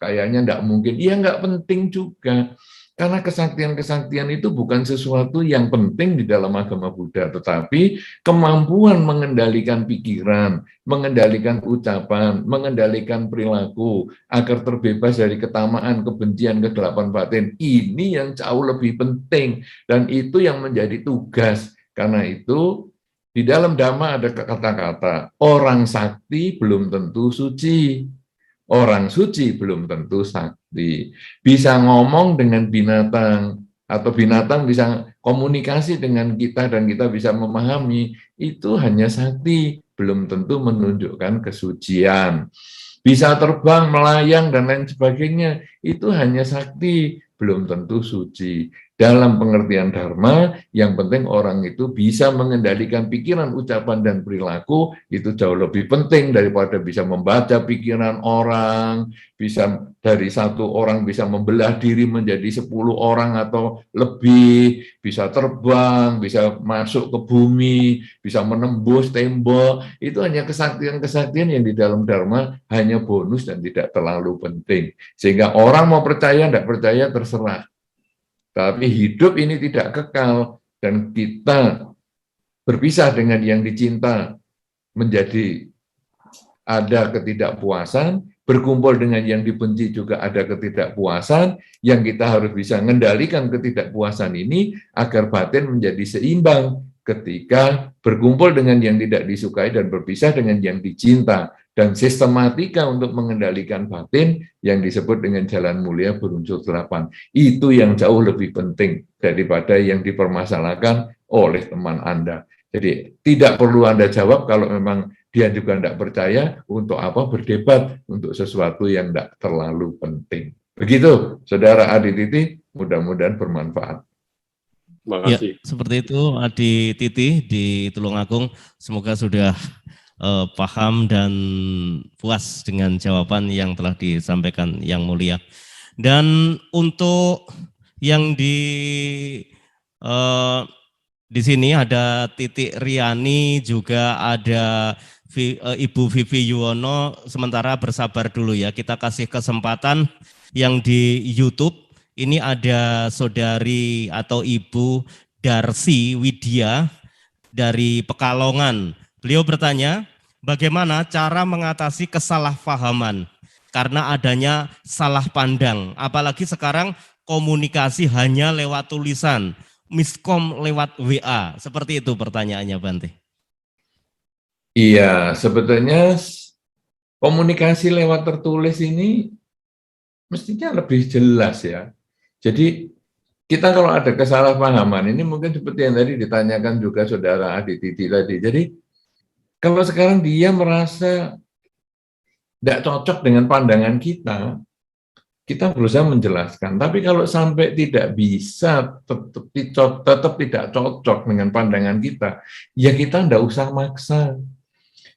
Kayaknya nggak mungkin. Iya, nggak penting juga. Karena kesaktian-kesaktian itu bukan sesuatu yang penting di dalam agama Buddha, tetapi kemampuan mengendalikan pikiran, mengendalikan ucapan, mengendalikan perilaku, agar terbebas dari ketamaan, kebencian, kegelapan batin. Ini yang jauh lebih penting, dan itu yang menjadi tugas. Karena itu, di dalam Dhamma ada kata-kata, orang sakti belum tentu suci. Orang suci belum tentu sakti. Bisa ngomong dengan binatang, atau binatang bisa komunikasi dengan kita dan kita bisa memahami, itu hanya sakti, belum tentu menunjukkan kesucian. Bisa terbang, melayang, dan lain sebagainya, itu hanya sakti, belum tentu suci. Dalam pengertian Dharma, yang penting orang itu bisa mengendalikan pikiran, ucapan, dan perilaku, itu jauh lebih penting daripada bisa membaca pikiran orang, bisa dari satu orang bisa membelah diri menjadi 10 orang atau lebih, bisa terbang, bisa masuk ke bumi, bisa menembus tembok. Itu hanya kesaktian-kesaktian yang di dalam Dharma hanya bonus dan tidak terlalu penting. Sehingga orang mau percaya, tidak percaya, terserah. Tapi hidup ini tidak kekal, dan kita berpisah dengan yang dicinta menjadi ada ketidakpuasan, berkumpul dengan yang dibenci juga ada ketidakpuasan, yang kita harus bisa mengendalikan ketidakpuasan ini agar batin menjadi seimbang ketika berkumpul dengan yang tidak disukai dan berpisah dengan yang dicinta, dan sistematika untuk mengendalikan batin yang disebut dengan jalan mulia berunsur 8. Itu yang jauh lebih penting daripada yang dipermasalahkan oleh teman Anda. Jadi tidak perlu Anda jawab kalau memang dia juga tidak percaya, untuk apa berdebat untuk sesuatu yang tidak terlalu penting. Begitu, Saudara Adi Titi, mudah-mudahan bermanfaat. Terima Ya, kasih. seperti itu Adi Titi di Tulungagung. Semoga sudah paham dan puas dengan jawaban yang telah disampaikan Yang Mulia. Dan untuk yang di sini ada Titik Riani, juga ada Ibu Vivi Yuwono. Sementara bersabar dulu ya, kita kasih kesempatan yang di YouTube. Ini ada saudari atau Ibu Darsi Widya dari Pekalongan. Beliau bertanya, bagaimana cara mengatasi kesalahpahaman karena adanya salah pandang, apalagi sekarang komunikasi hanya lewat tulisan, miskom lewat WA. Seperti itu pertanyaannya, Bante. Iya, sebetulnya komunikasi lewat tertulis ini mestinya lebih jelas ya. Jadi kita kalau ada kesalahpahaman, ini mungkin seperti yang tadi ditanyakan juga Saudara Adi Titi tadi. Jadi kalau sekarang dia merasa tidak cocok dengan pandangan kita berusaha menjelaskan. Tapi kalau sampai tidak bisa, tetap tidak cocok dengan pandangan kita, ya kita tidak usah maksa.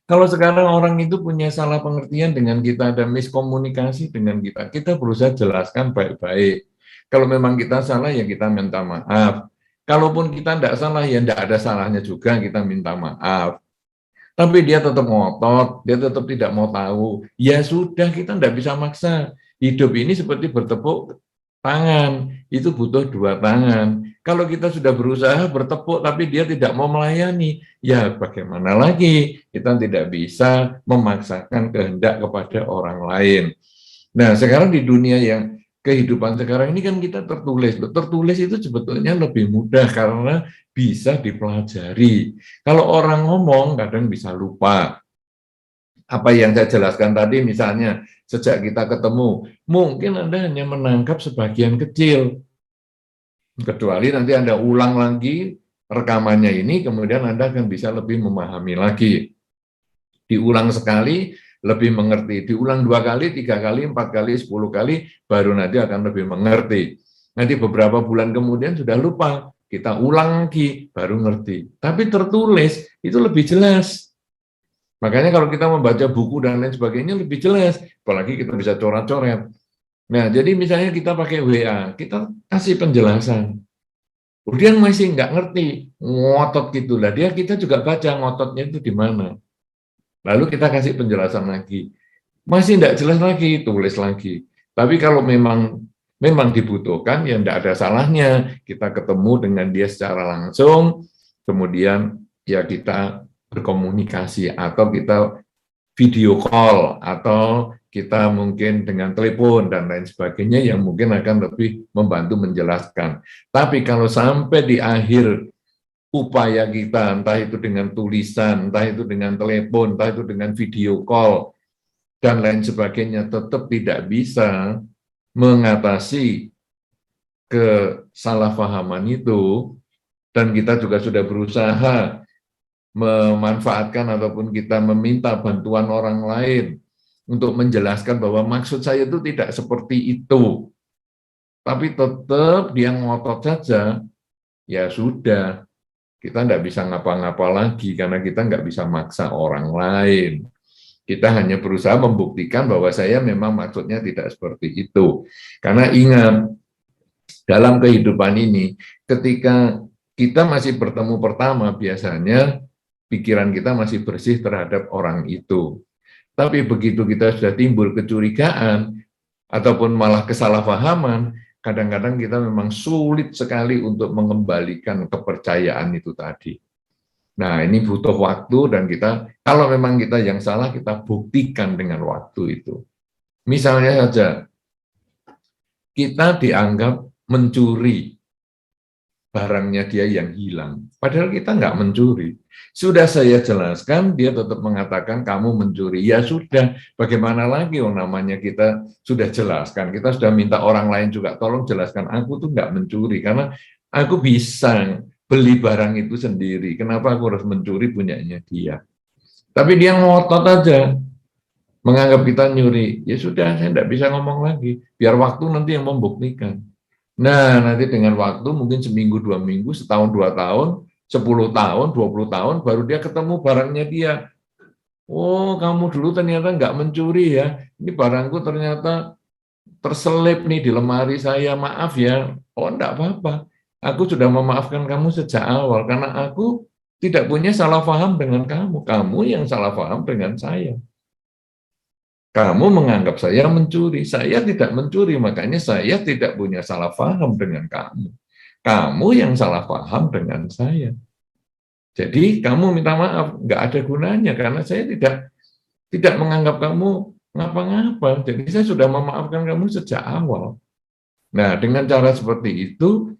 Kalau sekarang orang itu punya salah pengertian dengan kita, ada miskomunikasi dengan kita berusaha jelaskan baik-baik. Kalau memang kita salah, ya kita minta maaf. Kalaupun kita tidak salah, ya tidak ada salahnya juga kita minta maaf. Tapi dia tetap ngotot, dia tetap tidak mau tahu. Ya sudah, kita tidak bisa maksa. Hidup ini seperti bertepuk tangan, itu butuh 2 tangan. Kalau kita sudah berusaha bertepuk, tapi dia tidak mau melayani, ya bagaimana lagi? Kita tidak bisa memaksakan kehendak kepada orang lain. Nah, sekarang di dunia yang kehidupan sekarang ini kan kita tertulis. Tertulis itu sebetulnya lebih mudah karena bisa dipelajari. Kalau orang ngomong kadang bisa lupa. Apa yang saya jelaskan tadi misalnya sejak kita ketemu, mungkin Anda hanya menangkap sebagian kecil. Kecuali nanti Anda ulang lagi rekamannya ini, kemudian Anda akan bisa lebih memahami lagi. Diulang sekali, lebih mengerti. Diulang 2 kali, 3 kali, 4 kali, 10 kali, baru nanti akan lebih mengerti. Nanti beberapa bulan kemudian sudah lupa, kita ulang lagi, baru ngerti. Tapi tertulis, itu lebih jelas. Makanya kalau kita membaca buku dan lain sebagainya, lebih jelas. Apalagi kita bisa coret-coret. Nah, jadi misalnya kita pakai WA, kita kasih penjelasan. Kemudian masih nggak ngerti, ngotot gitu lah. Kita juga baca ngototnya itu di mana. Lalu kita kasih penjelasan lagi. Masih tidak jelas lagi, tulis lagi. Tapi kalau memang dibutuhkan, ya tidak ada salahnya. Kita ketemu dengan dia secara langsung, kemudian ya kita berkomunikasi, atau kita video call, atau kita mungkin dengan telepon, dan lain sebagainya, yang mungkin akan lebih membantu menjelaskan. Tapi kalau sampai di akhir upaya kita, entah itu dengan tulisan, entah itu dengan telepon, entah itu dengan video call, dan lain sebagainya, tetap tidak bisa mengatasi kesalahpahaman itu, dan kita juga sudah berusaha memanfaatkan ataupun kita meminta bantuan orang lain untuk menjelaskan bahwa maksud saya itu tidak seperti itu, tapi tetap dia ngotot saja, ya sudah, kita tidak bisa ngapa-ngapa lagi karena kita nggak bisa maksa orang lain. Kita hanya berusaha membuktikan bahwa saya memang maksudnya tidak seperti itu. Karena ingat, dalam kehidupan ini, ketika kita masih bertemu pertama, biasanya pikiran kita masih bersih terhadap orang itu. Tapi begitu kita sudah timbul kecurigaan, ataupun malah kesalahpahaman, kadang-kadang kita memang sulit sekali untuk mengembalikan kepercayaan itu tadi. Nah, ini butuh waktu, dan kita, kalau memang kita yang salah, kita buktikan dengan waktu itu. Misalnya saja, kita dianggap mencuri, barangnya dia yang hilang. Padahal kita nggak mencuri. Sudah saya jelaskan, dia tetap mengatakan kamu mencuri. Ya sudah, bagaimana lagi namanya kita sudah jelaskan. Kita sudah minta orang lain juga, tolong jelaskan, aku tuh nggak mencuri. Karena aku bisa beli barang itu sendiri. Kenapa aku harus mencuri punyanya dia? Tapi dia ngotot aja, menganggap kita nyuri. Ya sudah, saya nggak bisa ngomong lagi. Biar waktu nanti yang membuktikan. Nah, nanti dengan waktu mungkin seminggu, 2 minggu, setahun, 2 tahun, 10 tahun, 20 tahun, baru dia ketemu barangnya dia. Oh, kamu dulu ternyata nggak mencuri ya. Ini barangku ternyata terselip nih di lemari saya, maaf ya. Oh, enggak apa-apa. Aku sudah memaafkan kamu sejak awal, karena aku tidak punya salah paham dengan kamu. Kamu yang salah paham dengan saya. Kamu menganggap saya mencuri. Saya tidak mencuri, makanya saya tidak punya salah paham dengan kamu. Kamu yang salah paham dengan saya. Jadi kamu minta maaf, nggak ada gunanya karena saya tidak menganggap kamu ngapa-ngapa. Jadi saya sudah memaafkan kamu sejak awal. Nah, dengan cara seperti itu,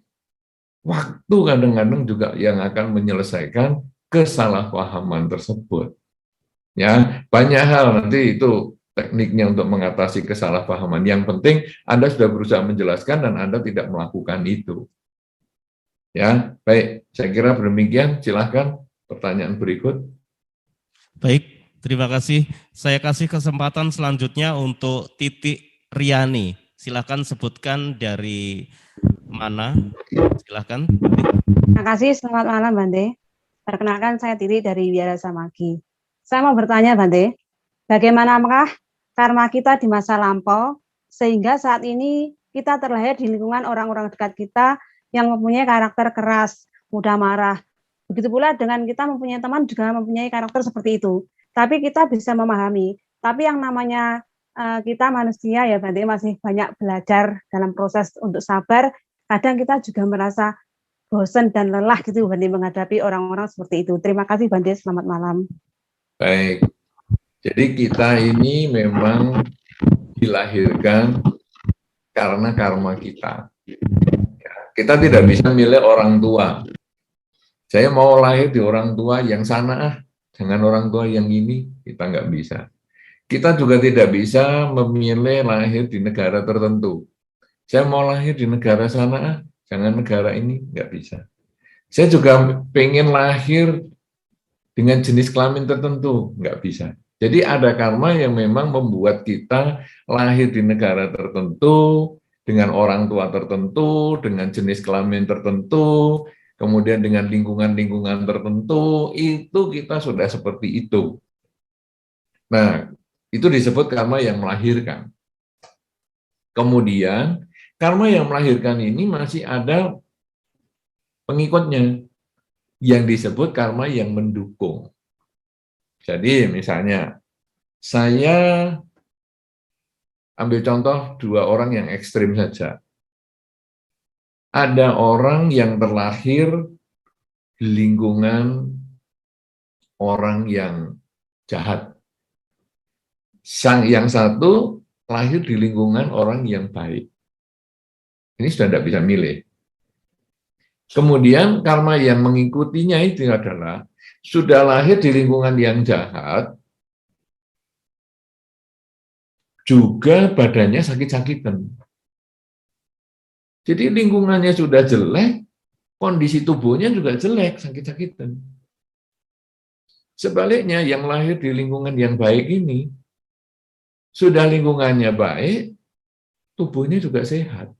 waktu kadang-kadang juga yang akan menyelesaikan kesalahpahaman tersebut. Ya, banyak hal nanti itu tekniknya untuk mengatasi kesalahpahaman. Yang penting Anda sudah berusaha menjelaskan dan Anda tidak melakukan itu. Ya, baik. Saya kira demikian. Silahkan pertanyaan berikut. Baik, terima kasih. Saya kasih kesempatan selanjutnya untuk Titi Riani. Silahkan sebutkan dari mana. Silahkan. Terima kasih, selamat malam Bante. Perkenalkan saya Titi dari Wiara Samagi. Saya mau bertanya Bante, bagaimanakah karma kita di masa lampau sehingga saat ini kita terlahir di lingkungan orang-orang dekat kita yang mempunyai karakter keras, mudah marah. Begitu pula dengan kita mempunyai teman juga mempunyai karakter seperti itu. Tapi kita bisa memahami. Tapi yang namanya kita manusia ya Bante masih banyak belajar dalam proses untuk sabar. Kadang kita juga merasa bosan dan lelah gitu Bante menghadapi orang-orang seperti itu. Terima kasih Bante, selamat malam. Baik. Jadi kita ini memang dilahirkan karena karma kita. Kita tidak bisa milih orang tua. Saya mau lahir di orang tua yang sana, dengan orang tua yang ini, kita nggak bisa. Kita juga tidak bisa memilih lahir di negara tertentu. Saya mau lahir di negara sana, jangan negara ini, nggak bisa. Saya juga pengen lahir dengan jenis kelamin tertentu, nggak bisa. Jadi ada karma yang memang membuat kita lahir di negara tertentu, dengan orang tua tertentu, dengan jenis kelamin tertentu, kemudian dengan lingkungan-lingkungan tertentu, itu kita sudah seperti itu. Nah, itu disebut karma yang melahirkan. Kemudian, karma yang melahirkan ini masih ada pengikutnya, yang disebut karma yang mendukung. Jadi, misalnya, saya ambil contoh 2 orang yang ekstrim saja. Ada orang yang terlahir di lingkungan orang yang jahat. Yang satu lahir di lingkungan orang yang baik. Ini sudah tidak bisa milih. Kemudian karma yang mengikutinya itu adalah sudah lahir di lingkungan yang jahat, juga badannya sakit-sakitan. Jadi lingkungannya sudah jelek, kondisi tubuhnya juga jelek, sakit-sakitan. Sebaliknya yang lahir di lingkungan yang baik ini, sudah lingkungannya baik, tubuhnya juga sehat.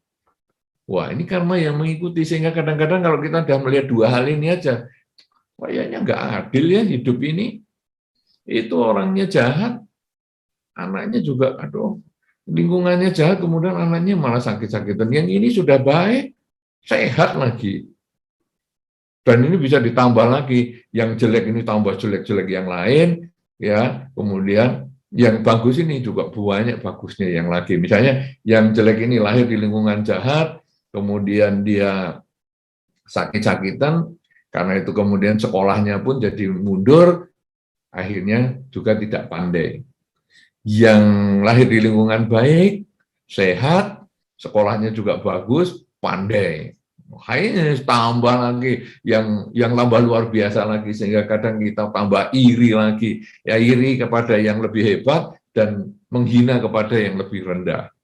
Wah, ini karma yang mengikuti, sehingga kadang-kadang kalau kita sudah melihat 2 hal ini aja, kayaknya nggak adil ya hidup ini. Itu orangnya jahat, anaknya juga, aduh, lingkungannya jahat, kemudian anaknya malah sakit-sakitan. Yang ini sudah baik, sehat lagi. Dan ini bisa ditambah lagi, yang jelek ini tambah jelek-jelek yang lain, ya. Kemudian yang bagus ini juga banyak bagusnya yang lagi. Misalnya yang jelek ini lahir di lingkungan jahat, kemudian dia sakit-sakitan, karena itu kemudian sekolahnya pun jadi mundur, akhirnya juga tidak pandai. Yang lahir di lingkungan baik, sehat, sekolahnya juga bagus, pandai. Akhirnya tambah lagi yang tambah luar biasa lagi, sehingga kadang kita tambah iri lagi, ya iri kepada yang lebih hebat dan menghina kepada yang lebih rendah.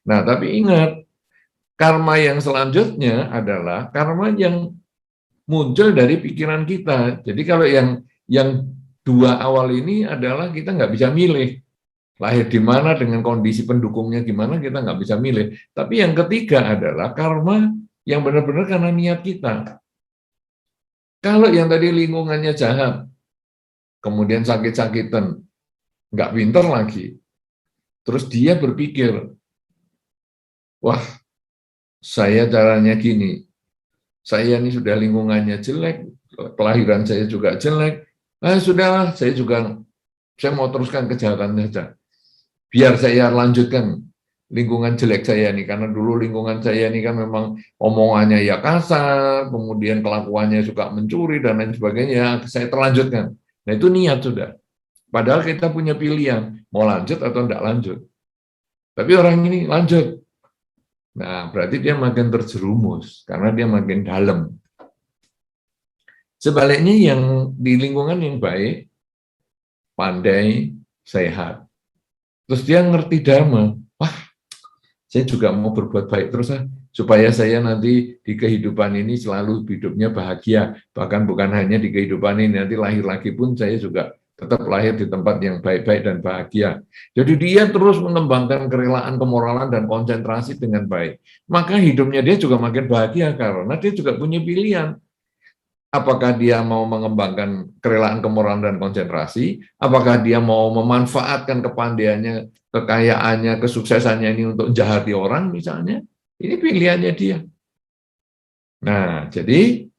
Nah, tapi ingat, karma yang selanjutnya adalah karma yang muncul dari pikiran kita. Jadi kalau yang dua awal ini adalah kita nggak bisa milih lahir di mana dengan kondisi pendukungnya gimana, kita nggak bisa milih. Tapi yang ketiga adalah karma yang benar-benar karena niat kita. Kalau yang tadi lingkungannya jahat, kemudian sakit-sakitan, nggak pinter lagi, terus dia berpikir, wah, saya caranya gini, saya ini sudah lingkungannya jelek, kelahiran saya juga jelek, sudahlah, saya mau teruskan kejahatan saja. Biar saya lanjutkan lingkungan jelek saya nih, karena dulu lingkungan saya ini kan memang omongannya ya kasar, kemudian kelakuannya suka mencuri dan lain sebagainya, saya terlanjutkan. Nah itu niat sudah. Padahal kita punya pilihan, mau lanjut atau tidak lanjut. Tapi orang ini lanjut. Nah berarti dia makin terjerumus, karena dia makin dalam. Sebaliknya yang di lingkungan yang baik, pandai, sehat. Terus dia ngerti dhamma, wah, saya juga mau berbuat baik terus supaya saya nanti di kehidupan ini selalu hidupnya bahagia. Bahkan bukan hanya di kehidupan ini, nanti lahir lagi pun saya juga tetap lahir di tempat yang baik-baik dan bahagia. Jadi dia terus mengembangkan kerelaan, kemoralan, dan konsentrasi dengan baik. Maka hidupnya dia juga makin bahagia karena dia juga punya pilihan. Apakah dia mau mengembangkan kerelaan, kemoralan, dan konsentrasi? Apakah dia mau memanfaatkan kepandaiannya, kekayaannya, kesuksesannya ini untuk jahati orang misalnya? Ini pilihannya dia. Nah, jadi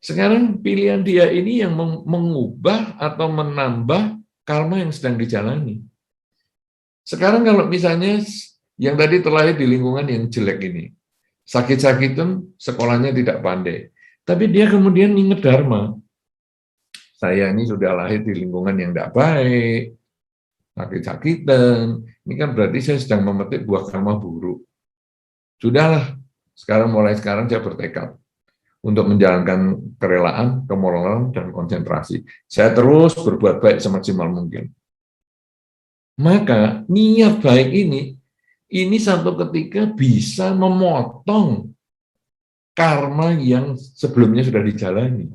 sekarang pilihan dia ini yang mengubah atau menambah karma yang sedang dijalani. Sekarang kalau misalnya yang tadi terlahir di lingkungan yang jelek ini, sakit-sakitan, sekolahnya tidak pandai. Tapi dia kemudian ingat dharma. Saya ini sudah lahir di lingkungan yang tidak baik, sakit-sakitan. Ini kan berarti saya sedang memetik buah karma buruk. Sudahlah, mulai sekarang saya bertekad untuk menjalankan kerelaan, kemoralan, dan konsentrasi. Saya terus berbuat baik semaksimal mungkin. Maka niat baik ini satu ketika bisa memotong karma yang sebelumnya sudah dijalani.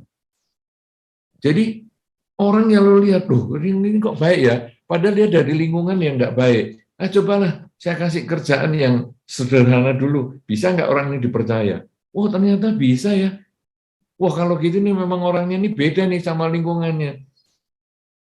Jadi orang yang lo lihat, ini kok baik ya, padahal dia dari lingkungan yang tidak baik. Cobalah saya kasih kerjaan yang sederhana dulu, bisa nggak orang ini dipercaya? Oh ternyata bisa ya. Wah kalau gitu nih memang orangnya ini beda nih sama lingkungannya.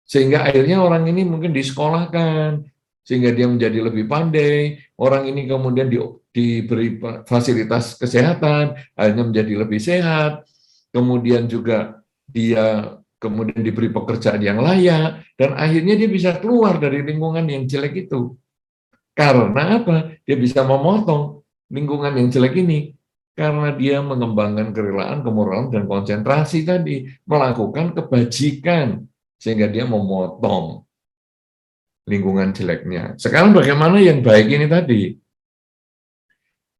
Sehingga akhirnya orang ini mungkin disekolahkan, sehingga dia menjadi lebih pandai, orang ini kemudian diberi fasilitas kesehatan, akhirnya menjadi lebih sehat, kemudian juga dia kemudian diberi pekerjaan yang layak, dan akhirnya dia bisa keluar dari lingkungan yang jelek itu. Karena apa? Dia bisa memotong lingkungan yang jelek ini, karena dia mengembangkan kerelaan, kemoralan, dan konsentrasi tadi, melakukan kebajikan, sehingga dia memotong lingkungan jeleknya. Sekarang bagaimana yang baik ini tadi?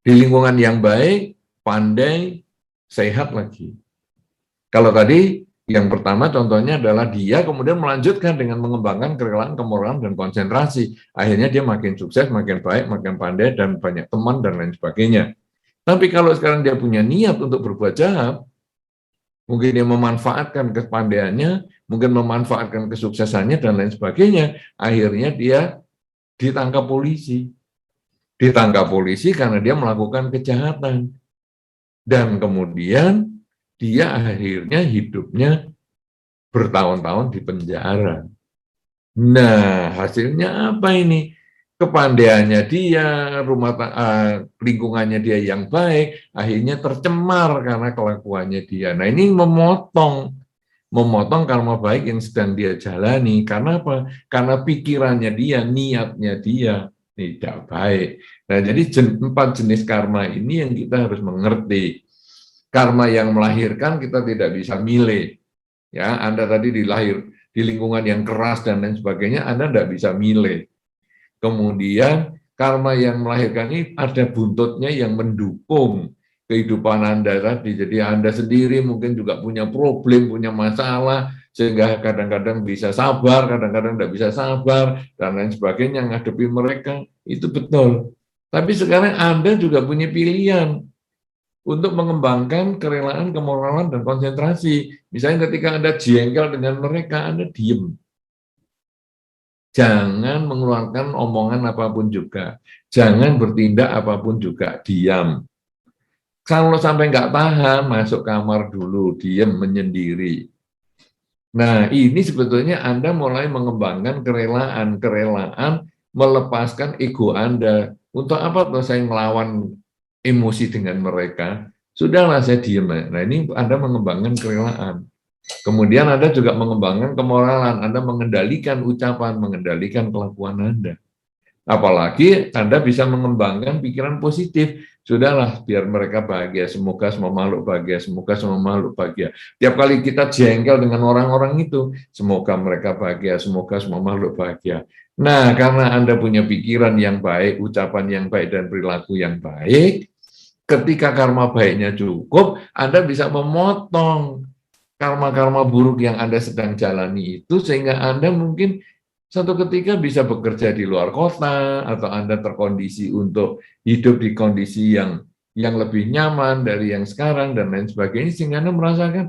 Di lingkungan yang baik, pandai, sehat lagi. Kalau tadi yang pertama contohnya adalah dia kemudian melanjutkan dengan mengembangkan kerelaan, kemoralan, dan konsentrasi. Akhirnya dia makin sukses, makin baik, makin pandai, dan banyak teman, dan lain sebagainya. Tapi kalau sekarang dia punya niat untuk berbuat jahat, mungkin dia memanfaatkan kepandaiannya, mungkin memanfaatkan kesuksesannya, dan lain sebagainya, akhirnya dia ditangkap polisi. Ditangkap polisi karena dia melakukan kejahatan. Dan kemudian dia akhirnya hidupnya bertahun-tahun di penjara. Nah, hasilnya apa ini? Kepandaiannya dia, lingkungannya dia yang baik, akhirnya tercemar karena kelakuannya dia. Nah, ini memotong karma baik yang sedang dia jalani. Karena apa? Karena pikirannya dia, niatnya dia tidak baik. Nah, jadi 4 jenis karma ini yang kita harus mengerti. Karma yang melahirkan kita tidak bisa milih. Ya, Anda tadi dilahir di lingkungan yang keras dan lain sebagainya, Anda tidak bisa milih. Kemudian karma yang melahirkan ini ada buntutnya yang mendukung, kehidupan Anda tadi. Jadi Anda sendiri mungkin juga punya problem, punya masalah, sehingga kadang-kadang bisa sabar, kadang-kadang tidak bisa sabar, dan lain sebagainya, menghadapi mereka. Itu betul. Tapi sekarang Anda juga punya pilihan untuk mengembangkan kerelaan, kemoralan, dan konsentrasi. Misalnya ketika Anda jengkel dengan mereka, Anda diem. Jangan mengeluarkan omongan apapun juga. Jangan bertindak apapun juga, diam. Kalau sampai nggak tahan, masuk kamar dulu, diem, menyendiri. Nah, ini sebetulnya Anda mulai mengembangkan kerelaan melepaskan ego Anda. Untuk apa tuh saya melawan emosi dengan mereka? Sudahlah, saya diem. Nah, ini Anda mengembangkan kerelaan. Kemudian Anda juga mengembangkan kemoralan. Anda mengendalikan ucapan, mengendalikan kelakuan Anda. Apalagi Anda bisa mengembangkan pikiran positif. Sudahlah, biar mereka bahagia. Semoga semua makhluk bahagia. Semoga semua makhluk bahagia. Tiap kali kita jengkel dengan orang-orang itu, semoga mereka bahagia. Semoga semua makhluk bahagia. Nah, karena Anda punya pikiran yang baik, ucapan yang baik, dan perilaku yang baik, ketika karma baiknya cukup, Anda bisa memotong karma-karma buruk yang Anda sedang jalani itu, sehingga Anda mungkin satu ketika bisa bekerja di luar kota, atau Anda terkondisi untuk hidup di kondisi yang lebih nyaman dari yang sekarang, dan lain sebagainya, sehingga Anda merasakan,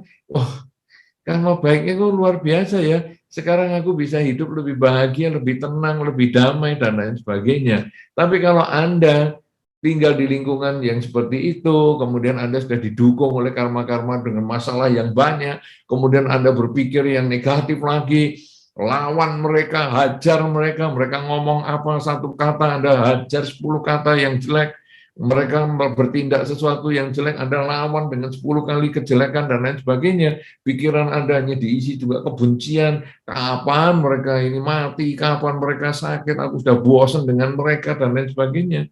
karma baiknya itu luar biasa ya, sekarang aku bisa hidup lebih bahagia, lebih tenang, lebih damai, dan lain sebagainya. Tapi kalau Anda tinggal di lingkungan yang seperti itu, kemudian Anda sudah didukung oleh karma-karma dengan masalah yang banyak, kemudian Anda berpikir yang negatif lagi, lawan mereka, hajar mereka, mereka ngomong apa satu kata, Anda hajar 10 kata yang jelek, mereka bertindak sesuatu yang jelek, Anda lawan dengan 10 kali kejelekan, dan lain sebagainya. Pikiran Anda hanya diisi juga kebencian, kapan mereka ini mati, kapan mereka sakit, aku sudah bosan dengan mereka, dan lain sebagainya.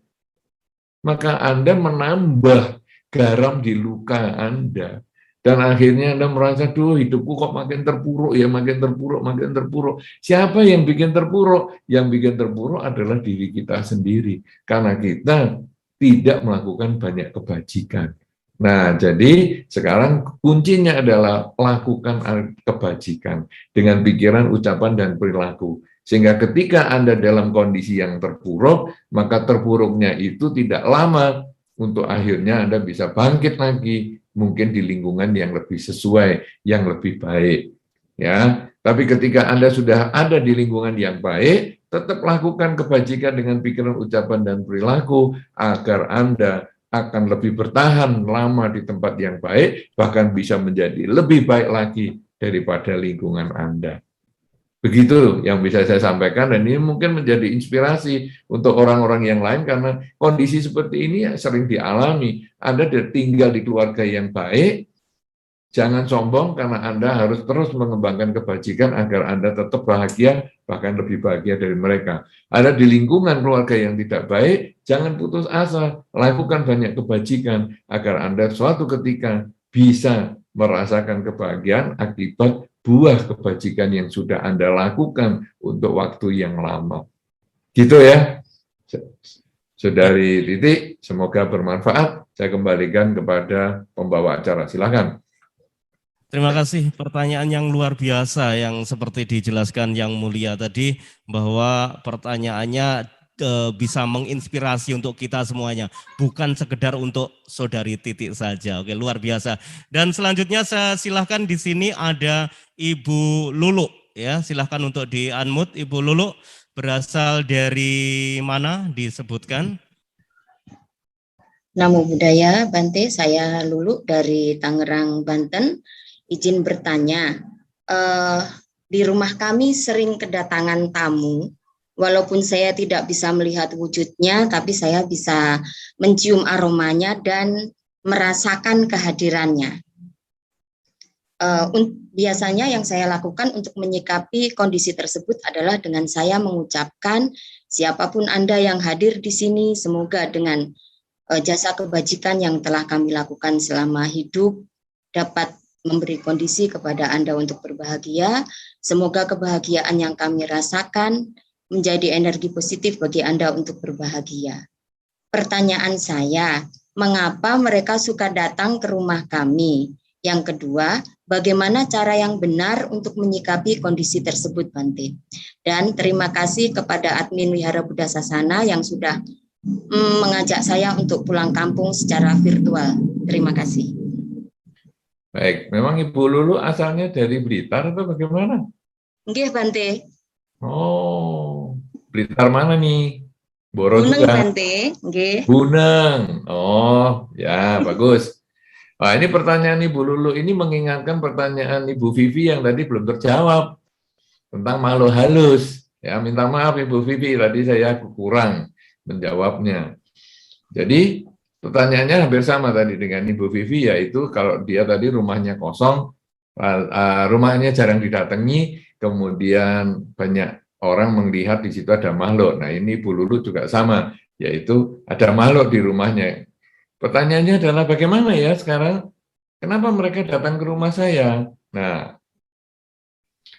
Maka Anda menambah garam di luka Anda. Dan akhirnya Anda merasa, hidupku kok makin terpuruk, ya makin terpuruk, makin terpuruk. Siapa yang bikin terpuruk? Yang bikin terpuruk adalah diri kita sendiri. Karena kita tidak melakukan banyak kebajikan. Nah, jadi sekarang kuncinya adalah lakukan kebajikan dengan pikiran, ucapan, dan perilaku. Sehingga ketika Anda dalam kondisi yang terpuruk, maka terpuruknya itu tidak lama, untuk akhirnya Anda bisa bangkit lagi, mungkin di lingkungan yang lebih sesuai, yang lebih baik. Ya, tapi ketika Anda sudah ada di lingkungan yang baik, tetap lakukan kebajikan dengan pikiran, ucapan, dan perilaku, agar Anda akan lebih bertahan lama di tempat yang baik, bahkan bisa menjadi lebih baik lagi daripada lingkungan Anda. Begitu yang bisa saya sampaikan, dan ini mungkin menjadi inspirasi untuk orang-orang yang lain, karena kondisi seperti ini sering dialami. Anda tinggal di keluarga yang baik, jangan sombong karena Anda harus terus mengembangkan kebajikan agar Anda tetap bahagia, bahkan lebih bahagia dari mereka. Ada di lingkungan keluarga yang tidak baik, jangan putus asa, lakukan banyak kebajikan agar Anda suatu ketika bisa merasakan kebahagiaan akibat buah kebajikan yang sudah Anda lakukan untuk waktu yang lama. Gitu ya. Saudari Titi, semoga bermanfaat. Saya kembalikan kepada pembawa acara. Silakan. Terima kasih, pertanyaan yang luar biasa yang seperti dijelaskan Yang Mulia tadi, bahwa pertanyaannya bisa menginspirasi untuk kita semuanya, bukan sekedar untuk Saudari Titi saja. Oke, luar biasa. Dan selanjutnya saya silahkan, di sini ada Ibu Lulu, ya, silahkan untuk di-unmute. Ibu Lulu, berasal dari mana disebutkan? Namo Buddhaya, Bante, saya Lulu dari Tangerang, Banten. Izin bertanya, di rumah kami sering kedatangan tamu. Walaupun saya tidak bisa melihat wujudnya, tapi saya bisa mencium aromanya dan merasakan kehadirannya. Biasanya yang saya lakukan untuk menyikapi kondisi tersebut adalah dengan saya mengucapkan, siapapun Anda yang hadir di sini, semoga dengan jasa kebajikan yang telah kami lakukan selama hidup dapat memberi kondisi kepada Anda untuk berbahagia. Semoga kebahagiaan yang kami rasakan menjadi energi positif bagi Anda untuk berbahagia. Pertanyaan saya, mengapa mereka suka datang ke rumah kami? Yang kedua, bagaimana cara yang benar untuk menyikapi kondisi tersebut, Bante? Dan terima kasih kepada admin Wihara Buddha Sasana yang sudah mengajak saya untuk pulang kampung secara virtual. Terima kasih. Baik, memang Ibu Lulu asalnya dari Blitar atau bagaimana? Nggih, Bante. Oh, Blitar mana nih? Boro Buneng, juga. Bante. Nggih. Buneng. Oh, ya bagus. Nah, ini pertanyaan Ibu Lulu ini mengingatkan pertanyaan Ibu Vivi yang tadi belum terjawab tentang makhluk halus. Ya, minta maaf Ibu Vivi, tadi saya kurang menjawabnya. Jadi pertanyaannya hampir sama tadi dengan Ibu Vivi, yaitu kalau dia tadi rumahnya kosong, rumahnya jarang didatangi, kemudian banyak orang melihat di situ ada makhluk. Nah, ini Ibu Lulu juga sama, yaitu ada makhluk di rumahnya. Pertanyaannya adalah bagaimana ya sekarang? Kenapa mereka datang ke rumah saya? Nah,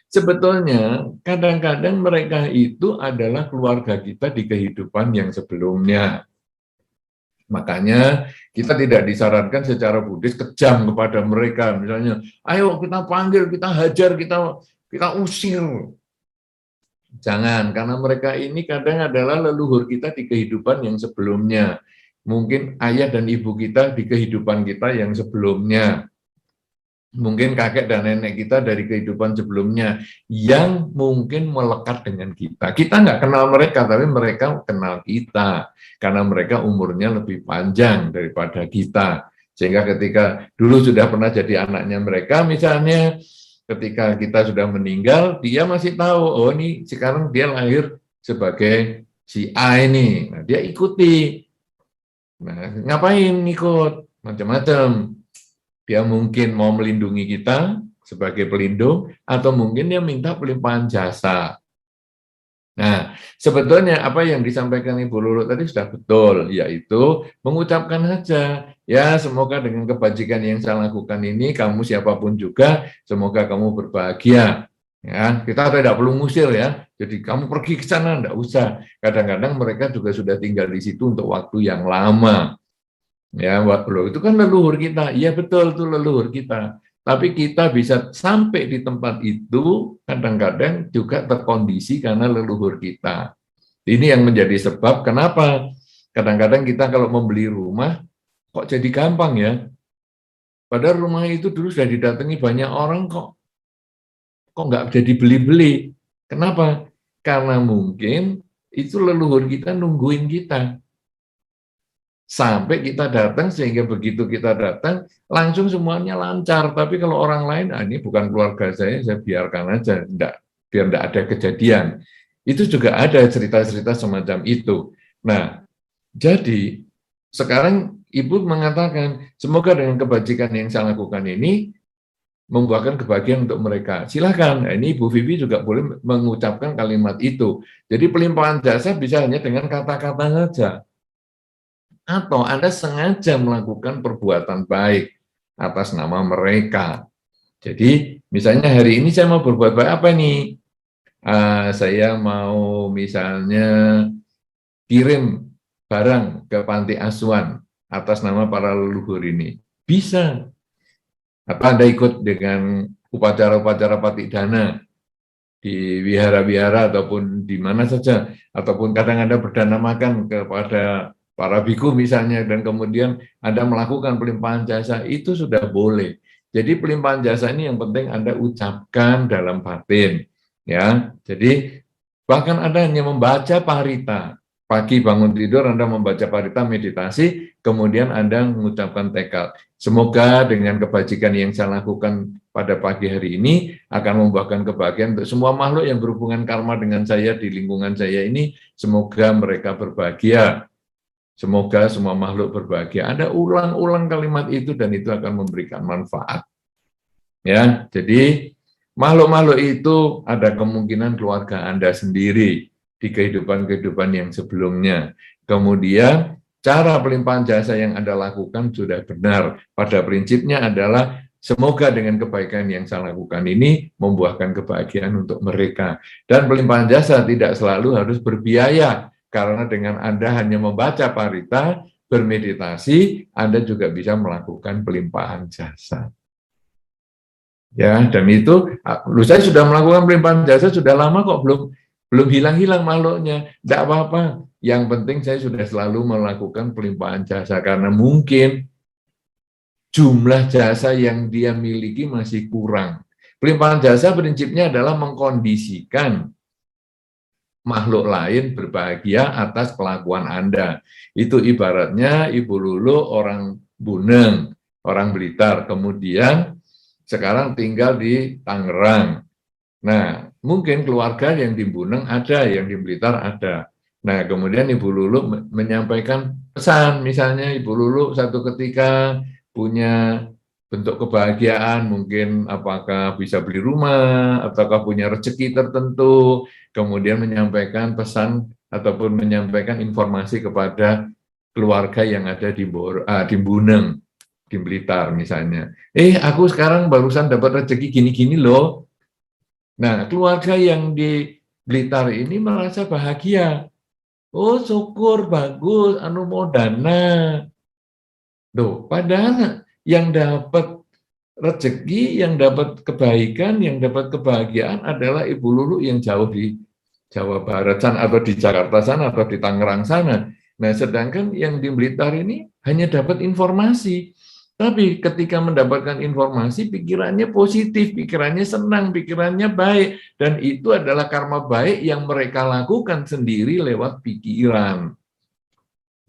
sebetulnya kadang-kadang mereka itu adalah keluarga kita di kehidupan yang sebelumnya. Makanya kita tidak disarankan secara Buddhis kejam kepada mereka. Misalnya, ayo kita panggil, kita hajar, kita usir. Jangan, karena mereka ini kadang adalah leluhur kita di kehidupan yang sebelumnya. Mungkin ayah dan ibu kita di kehidupan kita yang sebelumnya. Mungkin kakek dan nenek kita dari kehidupan sebelumnya yang mungkin melekat dengan kita. Kita nggak kenal mereka, tapi mereka kenal kita. Karena mereka umurnya lebih panjang daripada kita. Sehingga ketika dulu sudah pernah jadi anaknya mereka, misalnya ketika kita sudah meninggal, dia masih tahu, oh ini sekarang dia lahir sebagai si A ini. Nah, dia ikuti. Nah, ngapain ikut? Macam-macam. Dia mungkin mau melindungi kita sebagai pelindung, atau mungkin dia minta pelimpahan jasa. Nah, sebetulnya apa yang disampaikan Ibu Lulu tadi sudah betul, yaitu mengucapkan saja, ya semoga dengan kebajikan yang saya lakukan ini, kamu siapapun juga, semoga kamu berbahagia. Ya, kita tidak perlu ngusir ya, jadi kamu pergi ke sana, enggak usah. Kadang-kadang mereka juga sudah tinggal di situ untuk waktu yang lama. Ya, waktu itu kan leluhur kita, iya betul itu leluhur kita. Tapi kita bisa sampai di tempat itu kadang-kadang juga terkondisi karena leluhur kita. Ini yang menjadi sebab kenapa kadang-kadang kita kalau membeli rumah kok jadi gampang ya. Padahal rumah itu dulu sudah didatangi banyak orang kok nggak jadi beli-beli. Kenapa? Karena mungkin itu leluhur kita nungguin kita. Sampai kita datang, sehingga begitu kita datang, langsung semuanya lancar. Tapi kalau orang lain, ini bukan keluarga saya biarkan aja, biar enggak ada kejadian. Itu juga ada cerita-cerita semacam itu. Nah, jadi sekarang Ibu mengatakan, semoga dengan kebajikan yang saya lakukan ini, membuahkan kebahagiaan untuk mereka. Silakan. Nah, ini Ibu Vivi juga boleh mengucapkan kalimat itu. Jadi pelimpahan jasa bisa hanya dengan kata-kata saja. Atau Anda sengaja melakukan perbuatan baik atas nama mereka. Jadi misalnya hari ini saya mau berbuat baik apa nih? Saya mau misalnya kirim barang ke panti asuhan atas nama para leluhur ini. Bisa. Atau Anda ikut dengan upacara-upacara patik dana di wihara-wihara ataupun di mana saja. Ataupun kadang Anda berdana makan kepada para biku misalnya, dan kemudian Anda melakukan pelimpahan jasa, itu sudah boleh. Jadi pelimpahan jasa ini yang penting Anda ucapkan dalam batin. Ya, jadi bahkan Anda hanya membaca parita. Pagi bangun tidur Anda membaca parita meditasi, kemudian Anda mengucapkan tekad. Semoga dengan kebajikan yang saya lakukan pada pagi hari ini akan membuahkan kebahagiaan untuk semua makhluk yang berhubungan karma dengan saya di lingkungan saya ini. Semoga mereka berbahagia. Semoga semua makhluk berbahagia. Anda ulang-ulang kalimat itu dan itu akan memberikan manfaat. Ya, jadi makhluk-makhluk itu ada kemungkinan keluarga Anda sendiri di kehidupan-kehidupan yang sebelumnya. Kemudian cara pelimpahan jasa yang Anda lakukan sudah benar. Pada prinsipnya adalah semoga dengan kebaikan yang saya lakukan ini membuahkan kebahagiaan untuk mereka. Dan pelimpahan jasa tidak selalu harus berbiaya. Karena dengan Anda hanya membaca parita, bermeditasi, Anda juga bisa melakukan pelimpahan jasa. Ya, dan itu, saya sudah melakukan pelimpahan jasa sudah lama kok, belum hilang-hilang makhluknya. Tidak apa-apa. Yang penting saya sudah selalu melakukan pelimpahan jasa karena mungkin jumlah jasa yang dia miliki masih kurang. Pelimpahan jasa prinsipnya adalah mengkondisikan makhluk lain berbahagia atas kelakuan Anda. Itu ibaratnya Ibu Lulu orang Buneng, orang Blitar, kemudian sekarang tinggal di Tangerang. Nah, mungkin keluarga yang di Buneng ada, yang di Blitar ada. Nah, kemudian Ibu Lulu menyampaikan pesan, misalnya Ibu Lulu satu ketika punya bentuk kebahagiaan, mungkin apakah bisa beli rumah, ataukah punya rezeki tertentu, kemudian menyampaikan pesan ataupun menyampaikan informasi kepada keluarga yang ada di Buneng, di Blitar misalnya. Aku sekarang barusan dapat rezeki gini-gini loh. Nah, keluarga yang di Blitar ini merasa bahagia. Oh, syukur, bagus, mau dana. Loh, padahal yang dapat rezeki, yang dapat kebaikan, yang dapat kebahagiaan adalah Ibu Lulu yang jauh di Jawa Barat sana, atau di Jakarta sana, atau di Tangerang sana. Nah, sedangkan yang di Blitar ini hanya dapat informasi. Tapi ketika mendapatkan informasi, pikirannya positif, pikirannya senang, pikirannya baik. Dan itu adalah karma baik yang mereka lakukan sendiri lewat pikiran.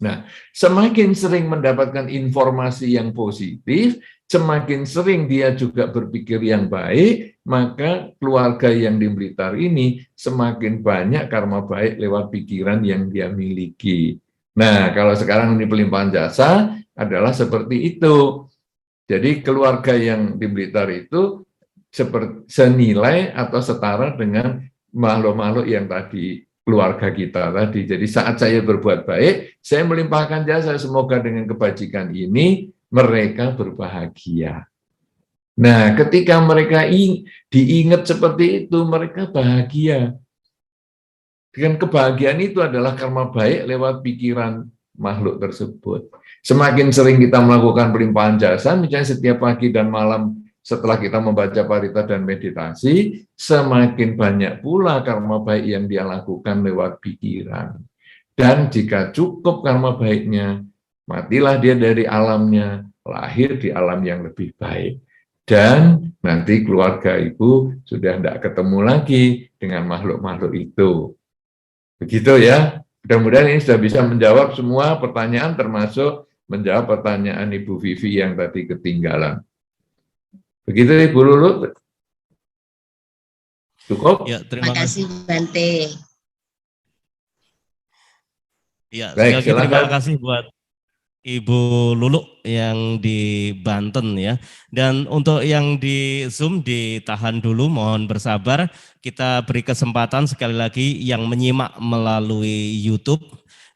Nah, semakin sering mendapatkan informasi yang positif, semakin sering dia juga berpikir yang baik, maka keluarga yang di Blitar ini semakin banyak karma baik lewat pikiran yang dia miliki. Nah, kalau sekarang ini pelimpahan jasa adalah seperti itu. Jadi keluarga yang di Blitar itu senilai atau setara dengan makhluk-makhluk yang tadi, keluarga kita tadi. Jadi saat saya berbuat baik, saya melimpahkan jasa, semoga dengan kebajikan ini mereka berbahagia. Nah, ketika mereka diingat seperti itu, mereka bahagia. Dengan kebahagiaan itu adalah karma baik lewat pikiran makhluk tersebut. Semakin sering kita melakukan pelimpahan jasa, misalnya setiap pagi dan malam setelah kita membaca parita dan meditasi, semakin banyak pula karma baik yang dia lakukan lewat pikiran. Dan jika cukup karma baiknya, matilah dia dari alamnya, lahir di alam yang lebih baik. Dan nanti keluarga ibu sudah tidak ketemu lagi dengan makhluk-makhluk itu. Begitu ya. Mudah-mudahan ini sudah bisa menjawab semua pertanyaan, termasuk menjawab pertanyaan Ibu Vivi yang tadi ketinggalan. Begitu Ibu Lulu. Cukup? Ya, Terima kasih Bante. Ya, Baik, sekali lagi terima silakan. kasih buat Ibu Lulu yang di Banten ya. Dan untuk yang di Zoom ditahan dulu, mohon bersabar. Kita beri kesempatan sekali lagi yang menyimak melalui YouTube.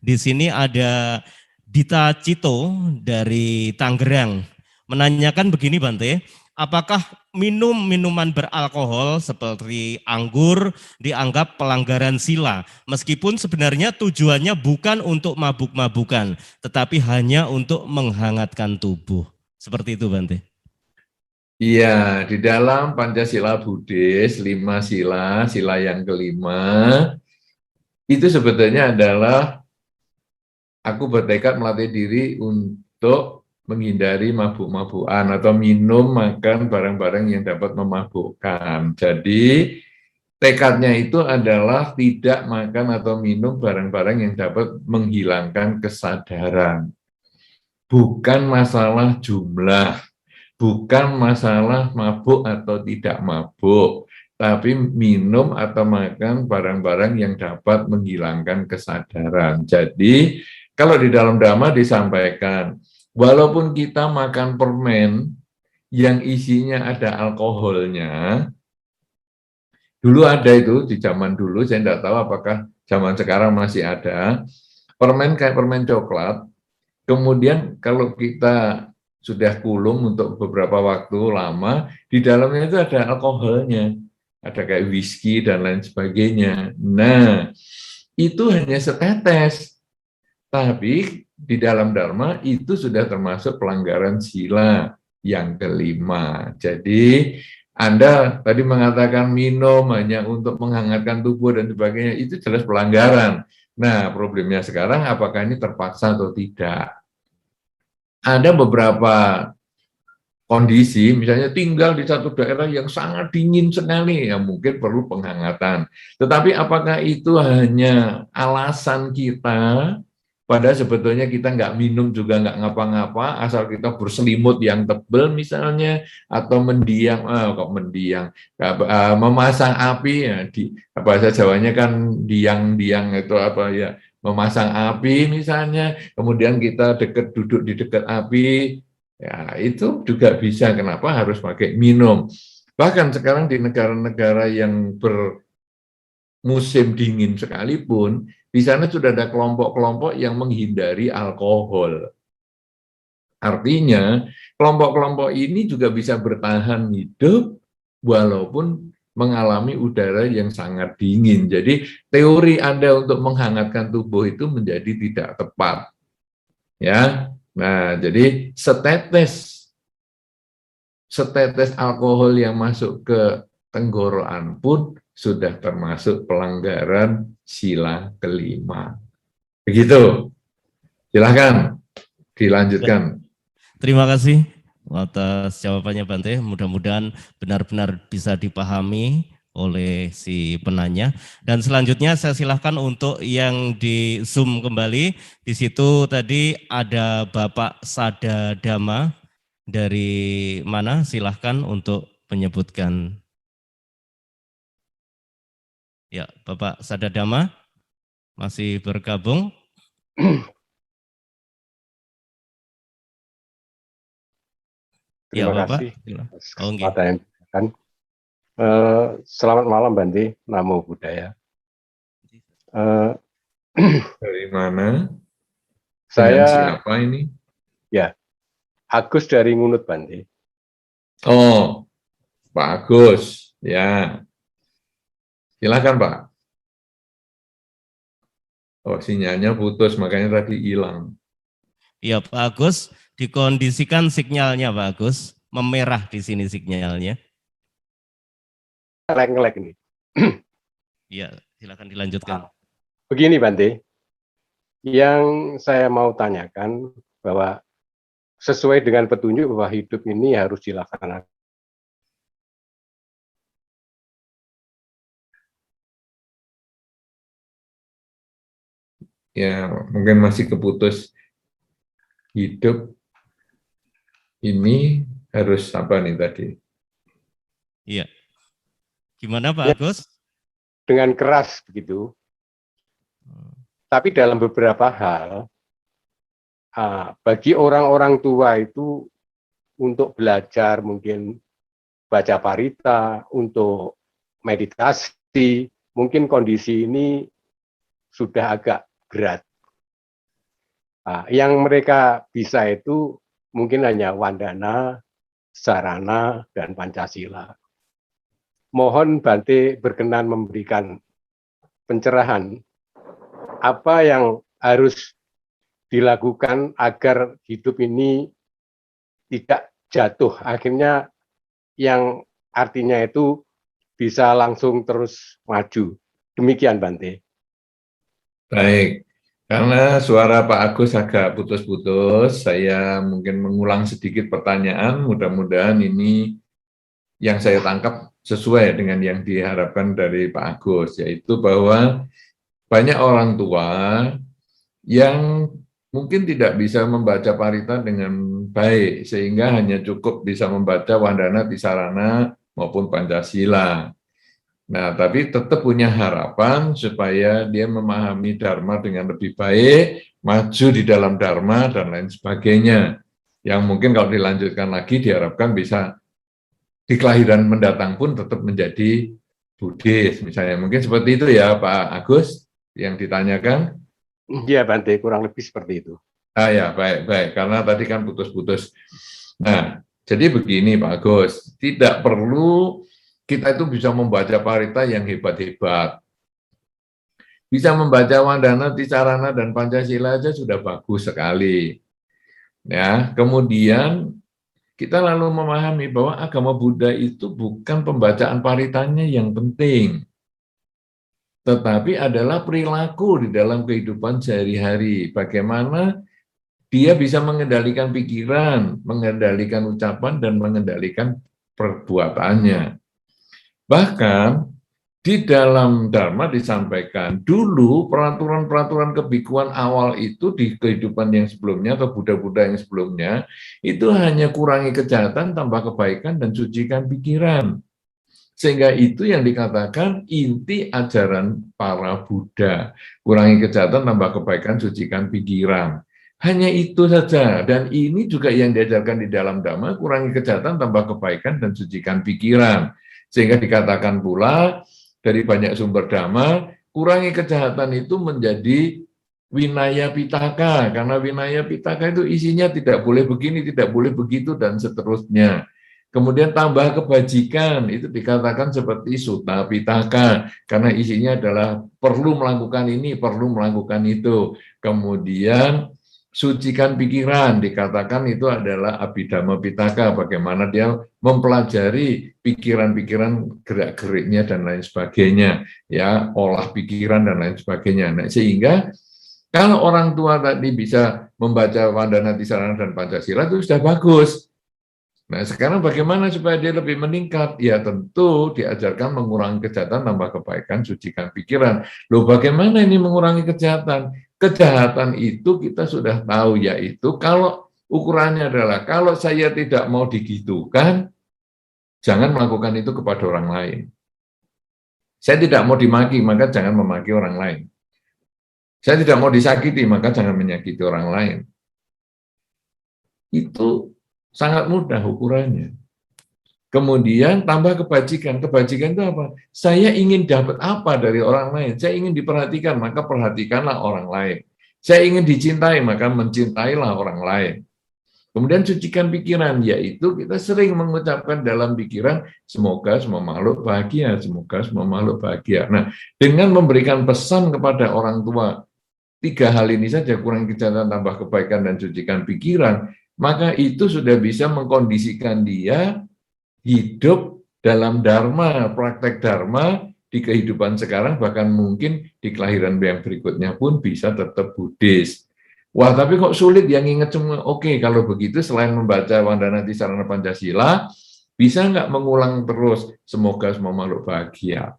Di sini ada Dita Cito dari Tangerang menanyakan begini Bante, apakah minum minuman beralkohol seperti anggur dianggap pelanggaran sila, meskipun sebenarnya tujuannya bukan untuk mabuk-mabukan, tetapi hanya untuk menghangatkan tubuh. Seperti itu Bante. Iya, di dalam Pancasila Buddhis, 5 sila, sila yang kelima, itu sebetulnya adalah aku bertekad melatih diri untuk menghindari mabuk-mabukan atau minum, makan barang-barang yang dapat memabukkan. Jadi tekadnya itu adalah tidak makan atau minum barang-barang yang dapat menghilangkan kesadaran. Bukan masalah jumlah, bukan masalah mabuk atau tidak mabuk, tapi minum atau makan barang-barang yang dapat menghilangkan kesadaran. Jadi kalau di dalam Dhamma disampaikan, walaupun kita makan permen yang isinya ada alkoholnya, dulu ada itu, di zaman dulu, saya tidak tahu apakah zaman sekarang masih ada, permen kayak permen coklat, kemudian kalau kita sudah kulum untuk beberapa waktu lama, di dalamnya itu ada alkoholnya, ada kayak whisky dan lain sebagainya. Nah, itu hanya setetes. Tapi di dalam Dharma itu sudah termasuk pelanggaran sila yang kelima. Jadi Anda tadi mengatakan minum hanya untuk menghangatkan tubuh dan sebagainya, itu jelas pelanggaran. Nah, problemnya sekarang apakah ini terpaksa atau tidak? Ada beberapa kondisi, misalnya tinggal di satu daerah yang sangat dingin sekali, ya mungkin perlu penghangatan. Tetapi apakah itu hanya alasan kita, padahal sebetulnya kita nggak minum juga nggak ngapa-ngapa, asal kita berselimut yang tebal misalnya, atau mendiang, memasang api, ya, di bahasa Jawanya kan diang-diang itu apa ya, memasang api misalnya, kemudian kita duduk di dekat api, ya itu juga bisa. Kenapa harus pakai minum? Bahkan sekarang di negara-negara yang bermusim dingin sekalipun, di sana sudah ada kelompok-kelompok yang menghindari alkohol. Artinya, kelompok-kelompok ini juga bisa bertahan hidup walaupun mengalami udara yang sangat dingin. Jadi, teori Anda untuk menghangatkan tubuh itu menjadi tidak tepat. Ya. Nah, jadi setetes alkohol yang masuk ke tenggorokan pun sudah termasuk pelanggaran sila kelima. Begitu. Silakan dilanjutkan. Terima kasih atas jawabannya Bante. Mudah-mudahan benar-benar bisa dipahami oleh si penanya. Dan selanjutnya saya silahkan untuk yang di Zoom kembali. Di situ tadi ada Bapak Sadadama dari mana? Silahkan untuk menyebutkan. Ya, Bapak Sadadama masih bergabung. Terima Ya, Bapak. kasih atas Oh, kesempatan yang diberikan. Selamat malam Bante, Namo Buddhaya. Dari mana? Saya siapa ini? Ya, Agus dari Ngunut Bante. Oh, Pak Agus. Ya. Silakan Pak. Oh, sinyalnya putus, makanya tadi hilang. Iya Pak Agus, dikondisikan sinyalnya Pak Agus, memerah di sini sinyalnya. Ngelek-ngelek ini. Iya, silakan dilanjutkan. Begini Bante, yang saya mau tanyakan bahwa sesuai dengan petunjuk bahwa hidup ini harus dilaksanakan. Ya, mungkin masih keputus. Hidup ini harus apa nih tadi? Iya. Gimana Pak Agus? Dengan keras begitu. Tapi dalam beberapa hal, bagi orang-orang tua itu untuk belajar mungkin baca parita, untuk meditasi, mungkin kondisi ini sudah agak berat. Yang mereka bisa itu mungkin hanya Wandana, Sarana, dan Pancasila. Mohon Bante berkenan memberikan pencerahan apa yang harus dilakukan agar hidup ini tidak jatuh. Akhirnya yang artinya itu bisa langsung terus maju. Demikian Bante. Baik, karena suara Pak Agus agak putus-putus, saya mungkin mengulang sedikit pertanyaan, mudah-mudahan ini yang saya tangkap sesuai dengan yang diharapkan dari Pak Agus, yaitu bahwa banyak orang tua yang mungkin tidak bisa membaca parita dengan baik, sehingga hanya cukup bisa membaca Wandana, Tisarana, maupun Pancasila. Nah, tapi tetap punya harapan supaya dia memahami Dharma dengan lebih baik, maju di dalam Dharma, dan lain sebagainya. Yang mungkin kalau dilanjutkan lagi diharapkan bisa di kelahiran mendatang pun tetap menjadi Buddhis, misalnya. Mungkin seperti itu ya Pak Agus yang ditanyakan. Iya Bante, kurang lebih seperti itu. Ya, baik. Karena tadi kan putus-putus. Nah, jadi begini Pak Agus, tidak perlu kita itu bisa membaca parita yang hebat-hebat. bisa membaca Wandana, Tisarana, dan Pancasila aja sudah bagus sekali. Ya, kemudian kita lalu memahami bahwa agama Buddha itu bukan pembacaan paritanya yang penting, tetapi adalah perilaku di dalam kehidupan sehari-hari. Bagaimana dia bisa mengendalikan pikiran, mengendalikan ucapan, dan mengendalikan perbuatannya. Bahkan di dalam Dharma disampaikan dulu peraturan-peraturan kebikuan awal itu di kehidupan yang sebelumnya atau Buddha-Buddha yang sebelumnya itu hanya kurangi kejahatan, tambah kebaikan, dan sucikan pikiran. Sehingga itu yang dikatakan inti ajaran para Buddha. Kurangi kejahatan, tambah kebaikan, sucikan pikiran. Hanya itu saja. Dan ini juga yang diajarkan di dalam Dhamma, kurangi kejahatan, tambah kebaikan, dan sucikan pikiran. Sehingga dikatakan pula dari banyak sumber Dhamma, kurangi kejahatan itu menjadi Winaya Pitaka, karena Winaya Pitaka itu isinya tidak boleh begini, tidak boleh begitu, dan seterusnya. Kemudian tambah kebajikan, itu dikatakan seperti Sutta Pitaka, karena isinya adalah perlu melakukan ini, perlu melakukan itu. Kemudian sucikan pikiran, dikatakan itu adalah Abhidhamma Pitaka, bagaimana dia mempelajari pikiran-pikiran gerak-geriknya dan lain sebagainya, ya, olah pikiran dan lain sebagainya. Nah, sehingga kalau orang tua tadi bisa membaca Wandana, Tisarana, dan Pancasila itu sudah bagus. Nah, sekarang bagaimana supaya dia lebih meningkat? Ya tentu diajarkan mengurangi kejahatan, tambah kebaikan, sucikan pikiran. Loh, bagaimana ini mengurangi kejahatan? Kejahatan itu kita sudah tahu, yaitu kalau ukurannya adalah kalau saya tidak mau digitukan, jangan melakukan itu kepada orang lain. Saya tidak mau dimaki, maka jangan memaki orang lain. Saya tidak mau disakiti, maka jangan menyakiti orang lain. Itu sangat mudah ukurannya. Kemudian tambah kebajikan. Kebajikan itu apa? Saya ingin dapat apa dari orang lain? Saya ingin diperhatikan, maka perhatikanlah orang lain. Saya ingin dicintai, maka mencintailah orang lain. Kemudian sucikan pikiran, yaitu kita sering mengucapkan dalam pikiran, semoga semua makhluk bahagia, semoga semua makhluk bahagia. Nah, dengan memberikan pesan kepada orang tua, 3 hal ini saja, kurang kejahatan, tambah kebaikan, dan sucikan pikiran, maka itu sudah bisa mengkondisikan dia hidup dalam Dharma, praktek Dharma di kehidupan sekarang, bahkan mungkin di kelahiran yang berikutnya pun bisa tetap Buddhis. Wah, tapi kok sulit yang ingat semua? Oke, kalau begitu selain membaca Wandana, Tisarana, Pancasila, bisa nggak mengulang terus, semoga semua makhluk bahagia?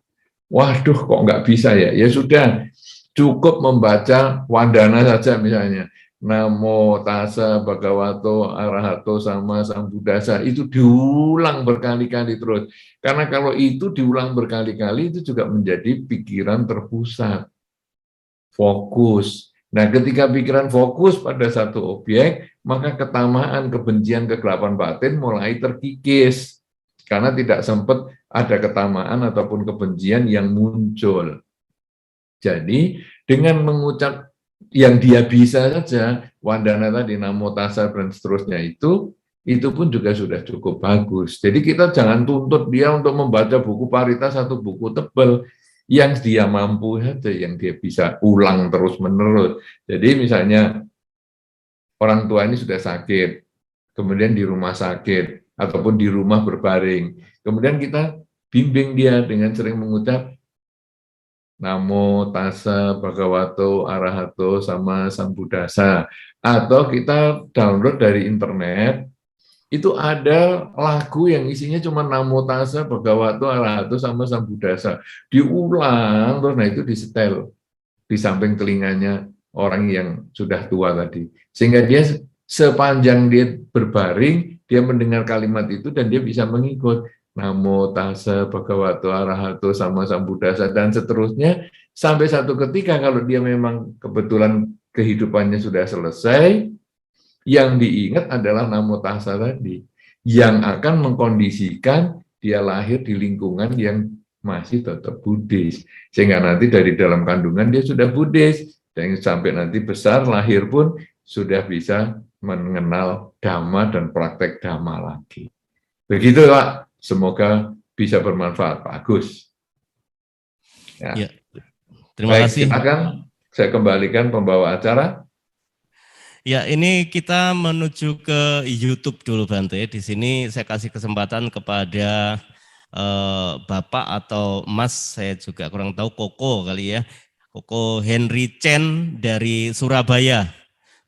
Waduh, kok nggak bisa ya? Ya sudah, cukup membaca Wandana saja misalnya. Namo tassa bhagavato arahato sama sambuddhassa, itu diulang berkali-kali terus. Karena kalau itu diulang berkali-kali, itu juga menjadi pikiran terpusat, fokus. Nah, ketika pikiran fokus pada satu objek, maka ketamaan, kebencian, kegelapan batin mulai terkikis. Karena tidak sempat ada ketamaan ataupun kebencian yang muncul. Jadi, dengan mengucap yang dia bisa saja, Wandana tadi, Namo Tassa, dan seterusnya itu pun juga sudah cukup bagus. Jadi kita jangan tuntut dia untuk membaca buku Parita, satu buku tebal, yang dia mampu saja, yang dia bisa ulang terus-menerus. Jadi misalnya orang tua ini sudah sakit, kemudian di rumah sakit, ataupun di rumah berbaring, kemudian kita bimbing dia dengan sering mengucap Namo tassa bhagavato arahato sama sambuddhassa, atau kita download dari internet, itu ada lagu yang isinya cuma Namo tassa bhagavato arahato sama sambuddhassa, diulang terus. Nah, itu disetel di samping telinganya orang yang sudah tua tadi, sehingga dia sepanjang dia berbaring, dia mendengar kalimat itu dan dia bisa mengikut Namo tassa bhagavato arahato sama sambuddhassa, dan seterusnya, sampai satu ketika kalau dia memang kebetulan kehidupannya sudah selesai, yang diingat adalah Namo tassa tadi, yang akan mengkondisikan dia lahir di lingkungan yang masih tetap Buddhis, sehingga nanti dari dalam kandungan dia sudah Buddhis, dan sampai nanti besar lahir pun sudah bisa mengenal Dhamma dan praktek Dhamma lagi. Begitu, Pak. Semoga bisa bermanfaat, Pak Agus. Ya. Terima Baik, kasih. silakan saya kembalikan pembawa acara. Ya, ini kita menuju ke YouTube dulu Bante. Di sini saya kasih kesempatan kepada Bapak atau Mas, saya juga kurang tahu, Koko kali ya. Koko Henry Chen dari Surabaya.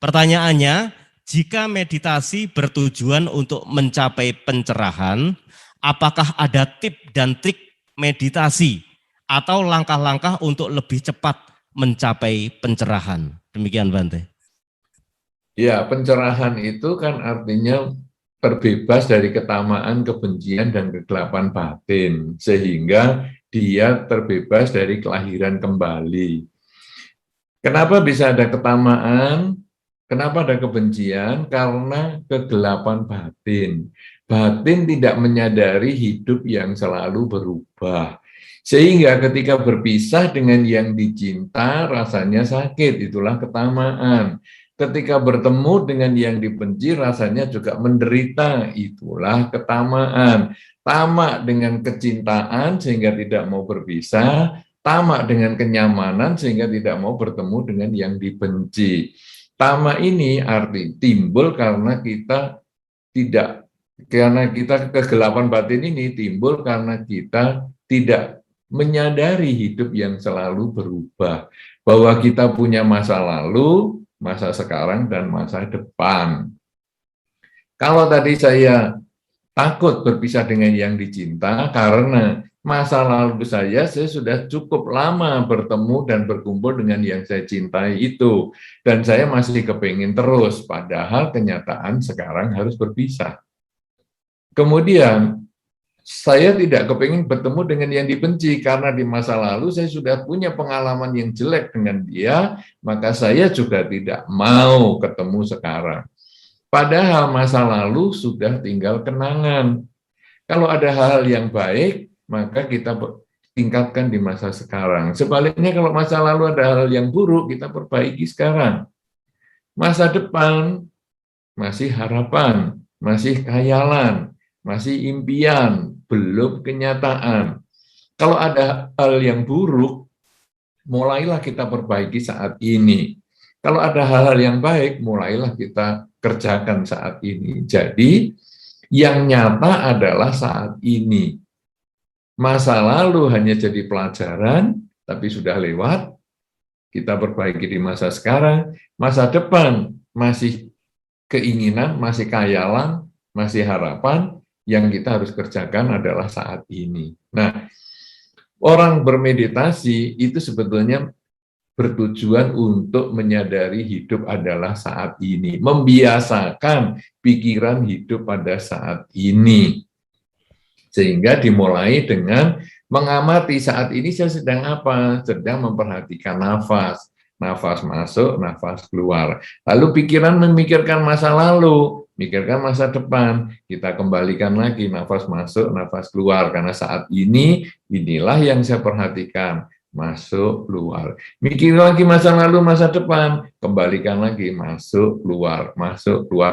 Pertanyaannya, jika meditasi bertujuan untuk mencapai pencerahan, apakah ada tip dan trik meditasi atau langkah-langkah untuk lebih cepat mencapai pencerahan? Demikian Bante. Ya, pencerahan itu kan artinya terbebas dari ketamaan, kebencian, dan kegelapan batin, sehingga dia terbebas dari kelahiran kembali. Kenapa bisa ada ketamaan? Kenapa ada kebencian? Karena kegelapan batin. Batin tidak menyadari hidup yang selalu berubah. Sehingga ketika berpisah dengan yang dicinta, rasanya sakit, itulah ketamaan. Ketika bertemu dengan yang dibenci, rasanya juga menderita, itulah ketamaan. Tamak dengan kecintaan sehingga tidak mau berpisah, tamak dengan kenyamanan sehingga tidak mau bertemu dengan yang dibenci. Tamak ini arti timbul karena kita kegelapan batin ini timbul karena kita tidak menyadari hidup yang selalu berubah. Bahwa kita punya masa lalu, masa sekarang, dan masa depan. Kalau tadi saya takut berpisah dengan yang dicinta karena masa lalu saya sudah cukup lama bertemu dan berkumpul dengan yang saya cintai itu. Dan saya masih kepingin terus, padahal kenyataan sekarang harus berpisah. Kemudian, saya tidak kepingin bertemu dengan yang dibenci, karena di masa lalu saya sudah punya pengalaman yang jelek dengan dia, maka saya juga tidak mau ketemu sekarang. Padahal masa lalu sudah tinggal kenangan. Kalau ada hal yang baik, maka kita tingkatkan di masa sekarang. Sebaliknya kalau masa lalu ada hal yang buruk, kita perbaiki sekarang. Masa depan masih harapan, masih khayalan, masih impian, belum kenyataan. Kalau ada hal yang buruk, mulailah kita perbaiki saat ini. Kalau ada hal-hal yang baik, mulailah kita kerjakan saat ini. Jadi, yang nyata adalah saat ini. Masa lalu hanya jadi pelajaran, tapi sudah lewat. Kita perbaiki di masa sekarang. Masa depan masih keinginan, masih khayalan, masih harapan. Yang kita harus kerjakan adalah saat ini. Nah, orang bermeditasi itu sebetulnya bertujuan untuk menyadari hidup adalah saat ini, membiasakan pikiran hidup pada saat ini. Sehingga dimulai dengan mengamati saat ini saya sedang apa, sedang memperhatikan nafas, nafas masuk, nafas keluar. Lalu pikiran memikirkan masa lalu, mikirkan masa depan, kita kembalikan lagi nafas masuk, nafas keluar, karena saat ini inilah yang saya perhatikan. Masuk, keluar. Mikir lagi masa lalu, masa depan, kembalikan lagi, masuk, keluar,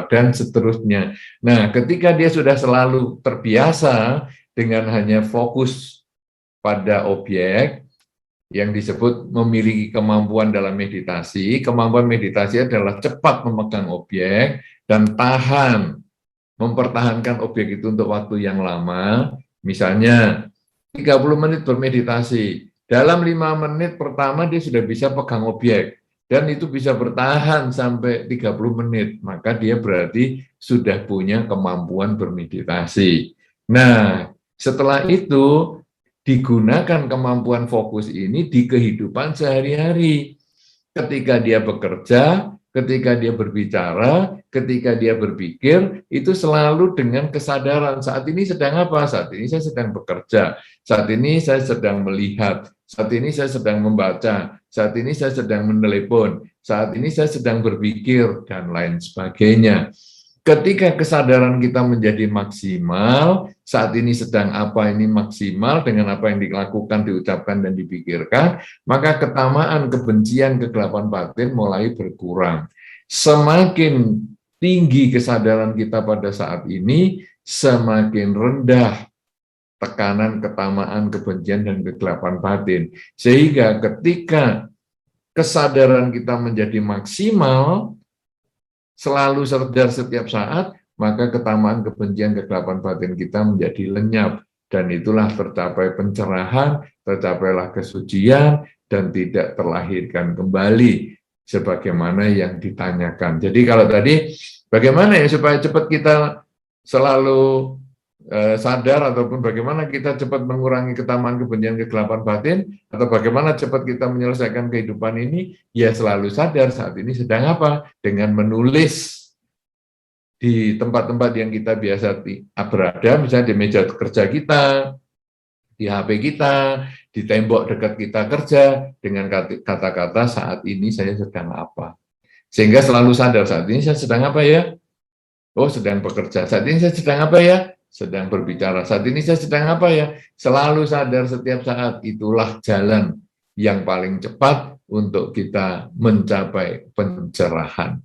dan seterusnya. Nah, ketika dia sudah selalu terbiasa dengan hanya fokus pada objek, yang disebut memiliki kemampuan dalam meditasi, kemampuan meditasi adalah cepat memegang objek, dan tahan, mempertahankan objek itu untuk waktu yang lama, misalnya 30 menit bermeditasi, dalam 5 menit pertama dia sudah bisa pegang objek, dan itu bisa bertahan sampai 30 menit, maka dia berarti sudah punya kemampuan bermeditasi. Nah, setelah itu digunakan kemampuan fokus ini di kehidupan sehari-hari. Ketika dia bekerja, ketika dia berbicara, ketika dia berpikir, itu selalu dengan kesadaran, saat ini sedang apa? Saat ini saya sedang bekerja, saat ini saya sedang melihat, saat ini saya sedang membaca, saat ini saya sedang menelepon, saat ini saya sedang berpikir, dan lain sebagainya. Ketika kesadaran kita menjadi maksimal, saat ini sedang apa, ini maksimal dengan apa yang dilakukan, diucapkan, dan dipikirkan, maka ketamaan, kebencian, kegelapan batin mulai berkurang. Semakin tinggi kesadaran kita pada saat ini, semakin rendah tekanan, ketamaan, kebencian, dan kegelapan batin. Sehingga ketika kesadaran kita menjadi maksimal, selalu sadar setiap saat, maka ketamaan, kebencian, kegelapan batin kita menjadi lenyap. Dan itulah tercapai pencerahan, tercapailah kesucian, dan tidak terlahirkan kembali, sebagaimana yang ditanyakan. Jadi kalau tadi, bagaimana ya supaya cepat kita selalu sadar, ataupun bagaimana kita cepat mengurangi ketamaan, kebencian, kegelapan batin, atau bagaimana cepat kita menyelesaikan kehidupan ini, ya selalu sadar saat ini sedang apa, dengan menulis di tempat-tempat yang kita biasa berada, misalnya di meja kerja kita, di HP kita, di tembok dekat kita kerja, dengan kata-kata saat ini saya sedang apa. Sehingga selalu sadar, saat ini saya sedang apa ya? Oh, sedang bekerja. Saat ini saya sedang apa ya? Sedang berbicara. Saat ini saya sedang apa ya? Selalu sadar setiap saat. Itulah jalan yang paling cepat untuk kita mencapai pencerahan.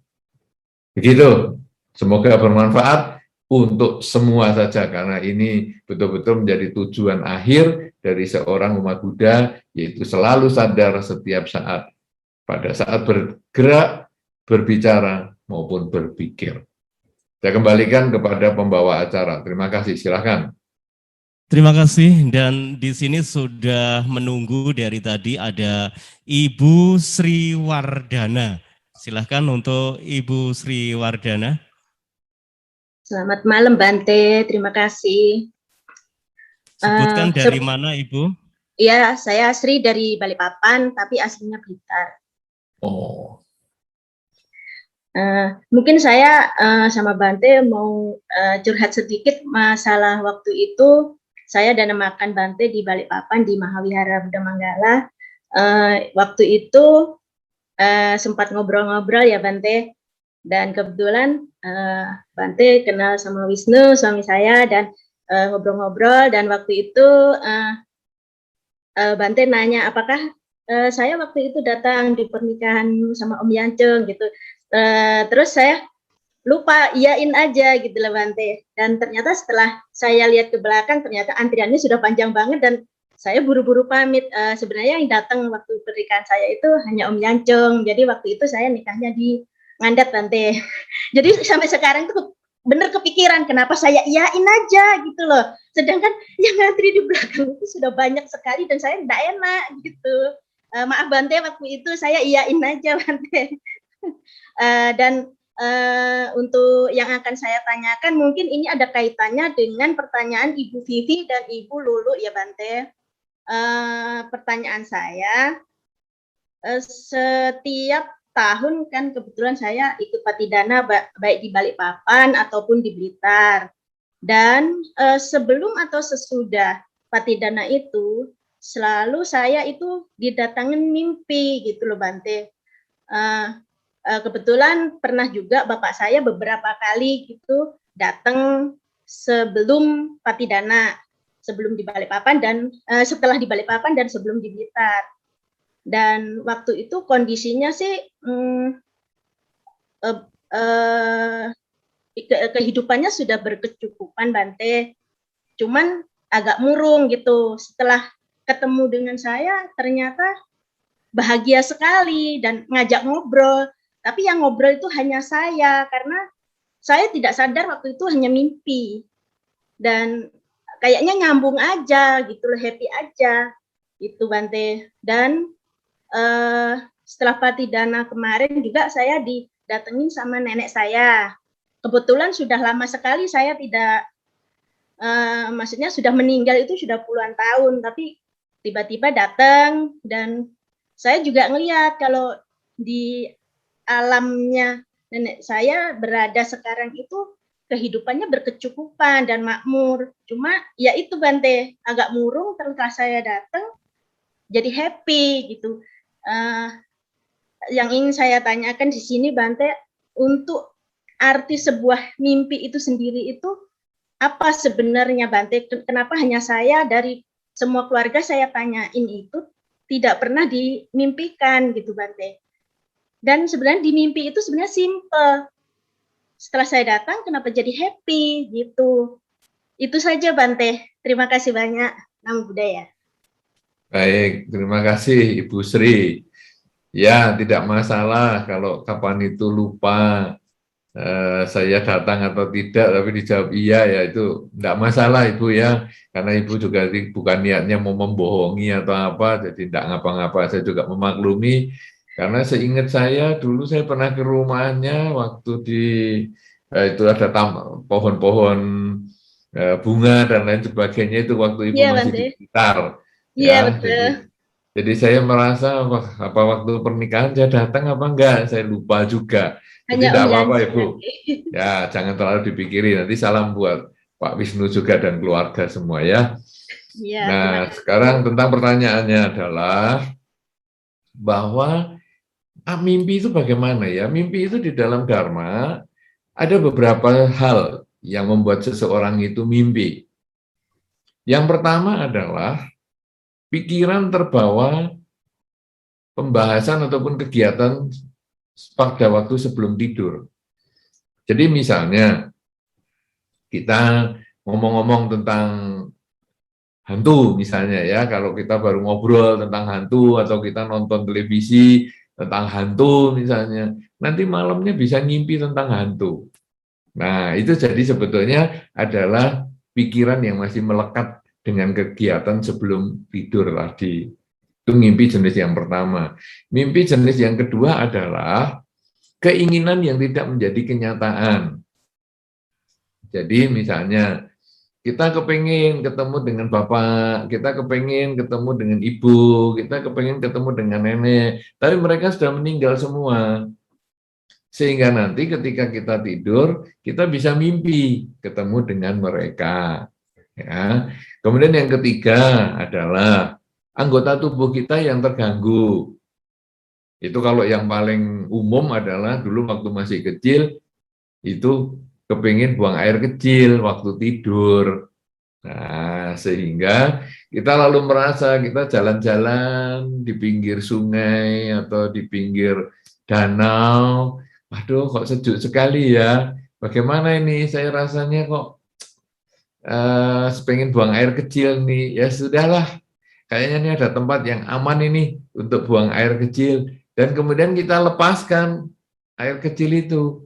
Begitu. Semoga bermanfaat untuk semua saja, karena ini betul-betul menjadi tujuan akhir dari seorang umat Buddha, yaitu selalu sadar setiap saat, pada saat bergerak, berbicara, maupun berpikir. Saya kembalikan kepada pembawa acara. Terima kasih, silakan. Terima kasih, dan di sini sudah menunggu dari tadi ada Ibu Sri Wardana. Silahkan untuk Ibu Sri Wardana. Selamat malam Bante, terima kasih. Sebutkan dari mana Ibu? Iya, saya Sri dari Balikpapan, tapi aslinya Blitar. Oh. Mungkin saya sama Bante mau curhat sedikit masalah waktu itu. Saya dan makan Bante di Balikpapan di Mahawihara Buddha Manggala. Waktu itu sempat ngobrol-ngobrol ya Bante. Dan kebetulan Bante kenal sama Wisnu, suami saya, dan ngobrol-ngobrol, dan waktu itu Bante nanya apakah saya waktu itu datang di pernikahan sama Om Yanceng gitu. Terus saya lupa iyain aja gitu lah Bante. Dan ternyata setelah saya lihat ke belakang, ternyata antriannya sudah panjang banget, dan saya buru-buru pamit. Sebenarnya yang datang waktu pernikahan saya itu hanya Om Yanceng. Jadi waktu itu saya nikahnya di Ngandat Bante. Jadi sampai sekarang tuh bener kepikiran kenapa saya iyain aja gitu loh. Sedangkan yang ngantri di belakang itu sudah banyak sekali dan saya tidak enak gitu. Maaf Bante, waktu itu saya iyain aja Bante. Dan untuk yang akan saya tanyakan, mungkin ini ada kaitannya dengan pertanyaan Ibu Vivi dan Ibu Lulu ya Bante. Pertanyaan saya, setiap tahun kan kebetulan saya ikut Patidana baik di Balikpapan ataupun di Blitar. Dan sebelum atau sesudah Patidana itu, selalu saya itu didatangin mimpi gitu loh Bante. Kebetulan pernah juga bapak saya beberapa kali gitu datang sebelum Patidana, sebelum di Balikpapan dan setelah di Balikpapan dan sebelum di Blitar. Dan waktu itu kondisinya sih kehidupannya sudah berkecukupan Bante, cuman agak murung gitu. Setelah ketemu dengan saya ternyata bahagia sekali dan ngajak ngobrol, tapi yang ngobrol itu hanya saya, karena saya tidak sadar waktu itu hanya mimpi dan kayaknya nyambung aja gitu loh, happy aja gitu Bante. Dan setelah Patidana kemarin juga saya didatengin sama nenek saya. Kebetulan sudah lama sekali saya tidak, maksudnya sudah meninggal itu sudah puluhan tahun, tapi tiba-tiba datang dan saya juga ngelihat kalau di alamnya nenek saya berada sekarang itu kehidupannya berkecukupan dan makmur. Cuma ya itu Bante, agak murung setelah saya datang jadi happy gitu. Yang ingin saya tanyakan di sini Bante, untuk arti sebuah mimpi itu sendiri itu apa sebenarnya Bante? Kenapa hanya saya dari semua keluarga saya tanyain itu tidak pernah dimimpikan gitu Bante? Dan sebenarnya di mimpi itu sebenarnya simple. Setelah saya datang kenapa jadi happy gitu? Itu saja Bante. Terima kasih banyak. Namo Buddhaya. Baik, terima kasih Ibu Sri. Ya, tidak masalah kalau kapan itu lupa saya datang atau tidak, tapi dijawab iya, ya itu tidak masalah Ibu ya, karena Ibu juga bukan niatnya mau membohongi atau apa, jadi tidak ngapa-ngapa. Saya juga memaklumi, karena seingat saya dulu saya pernah ke rumahnya waktu di itu ada pohon-pohon bunga dan lain sebagainya, itu waktu Ibu Iya, masih Bante. di Blitar. Iya, Ya, betul. jadi saya merasa, wah, apa waktu pernikahan saya datang apa enggak, saya lupa juga. Jadi Hanya tidak Om apa-apa janji, Ibu. Bante. Ya, jangan terlalu dipikirin. Nanti salam buat Pak Wisnu juga dan keluarga semua ya. Iya, terima Nah, kasih. sekarang tentang pertanyaannya adalah bahwa mimpi itu bagaimana ya? Mimpi itu di dalam Dharma ada beberapa hal yang membuat seseorang itu mimpi. Yang pertama adalah pikiran terbawa pembahasan ataupun kegiatan pada waktu sebelum tidur. Jadi misalnya kita ngomong-ngomong tentang hantu misalnya ya, kalau kita baru ngobrol tentang hantu atau kita nonton televisi tentang hantu misalnya, nanti malamnya bisa ngimpi tentang hantu. Nah, itu jadi sebetulnya adalah pikiran yang masih melekat dengan kegiatan sebelum tidur tadi. Itu mimpi jenis yang pertama. Mimpi jenis yang kedua adalah keinginan yang tidak menjadi kenyataan. Jadi misalnya kita kepengen ketemu dengan bapak, kita kepengen ketemu dengan ibu, kita kepengen ketemu dengan nenek, tapi mereka sudah meninggal semua. Sehingga nanti ketika kita tidur, kita bisa mimpi ketemu dengan mereka. Ya. Kemudian yang ketiga adalah anggota tubuh kita yang terganggu. Itu kalau yang paling umum adalah dulu waktu masih kecil, itu kepingin buang air kecil waktu tidur. Nah, sehingga kita lalu merasa kita jalan-jalan di pinggir sungai atau di pinggir danau. Waduh, kok sejuk sekali ya. Bagaimana ini? Saya rasanya kok pengen buang air kecil nih. Ya sudahlah, kayaknya ini ada tempat yang aman ini untuk buang air kecil. Dan kemudian kita lepaskan air kecil itu.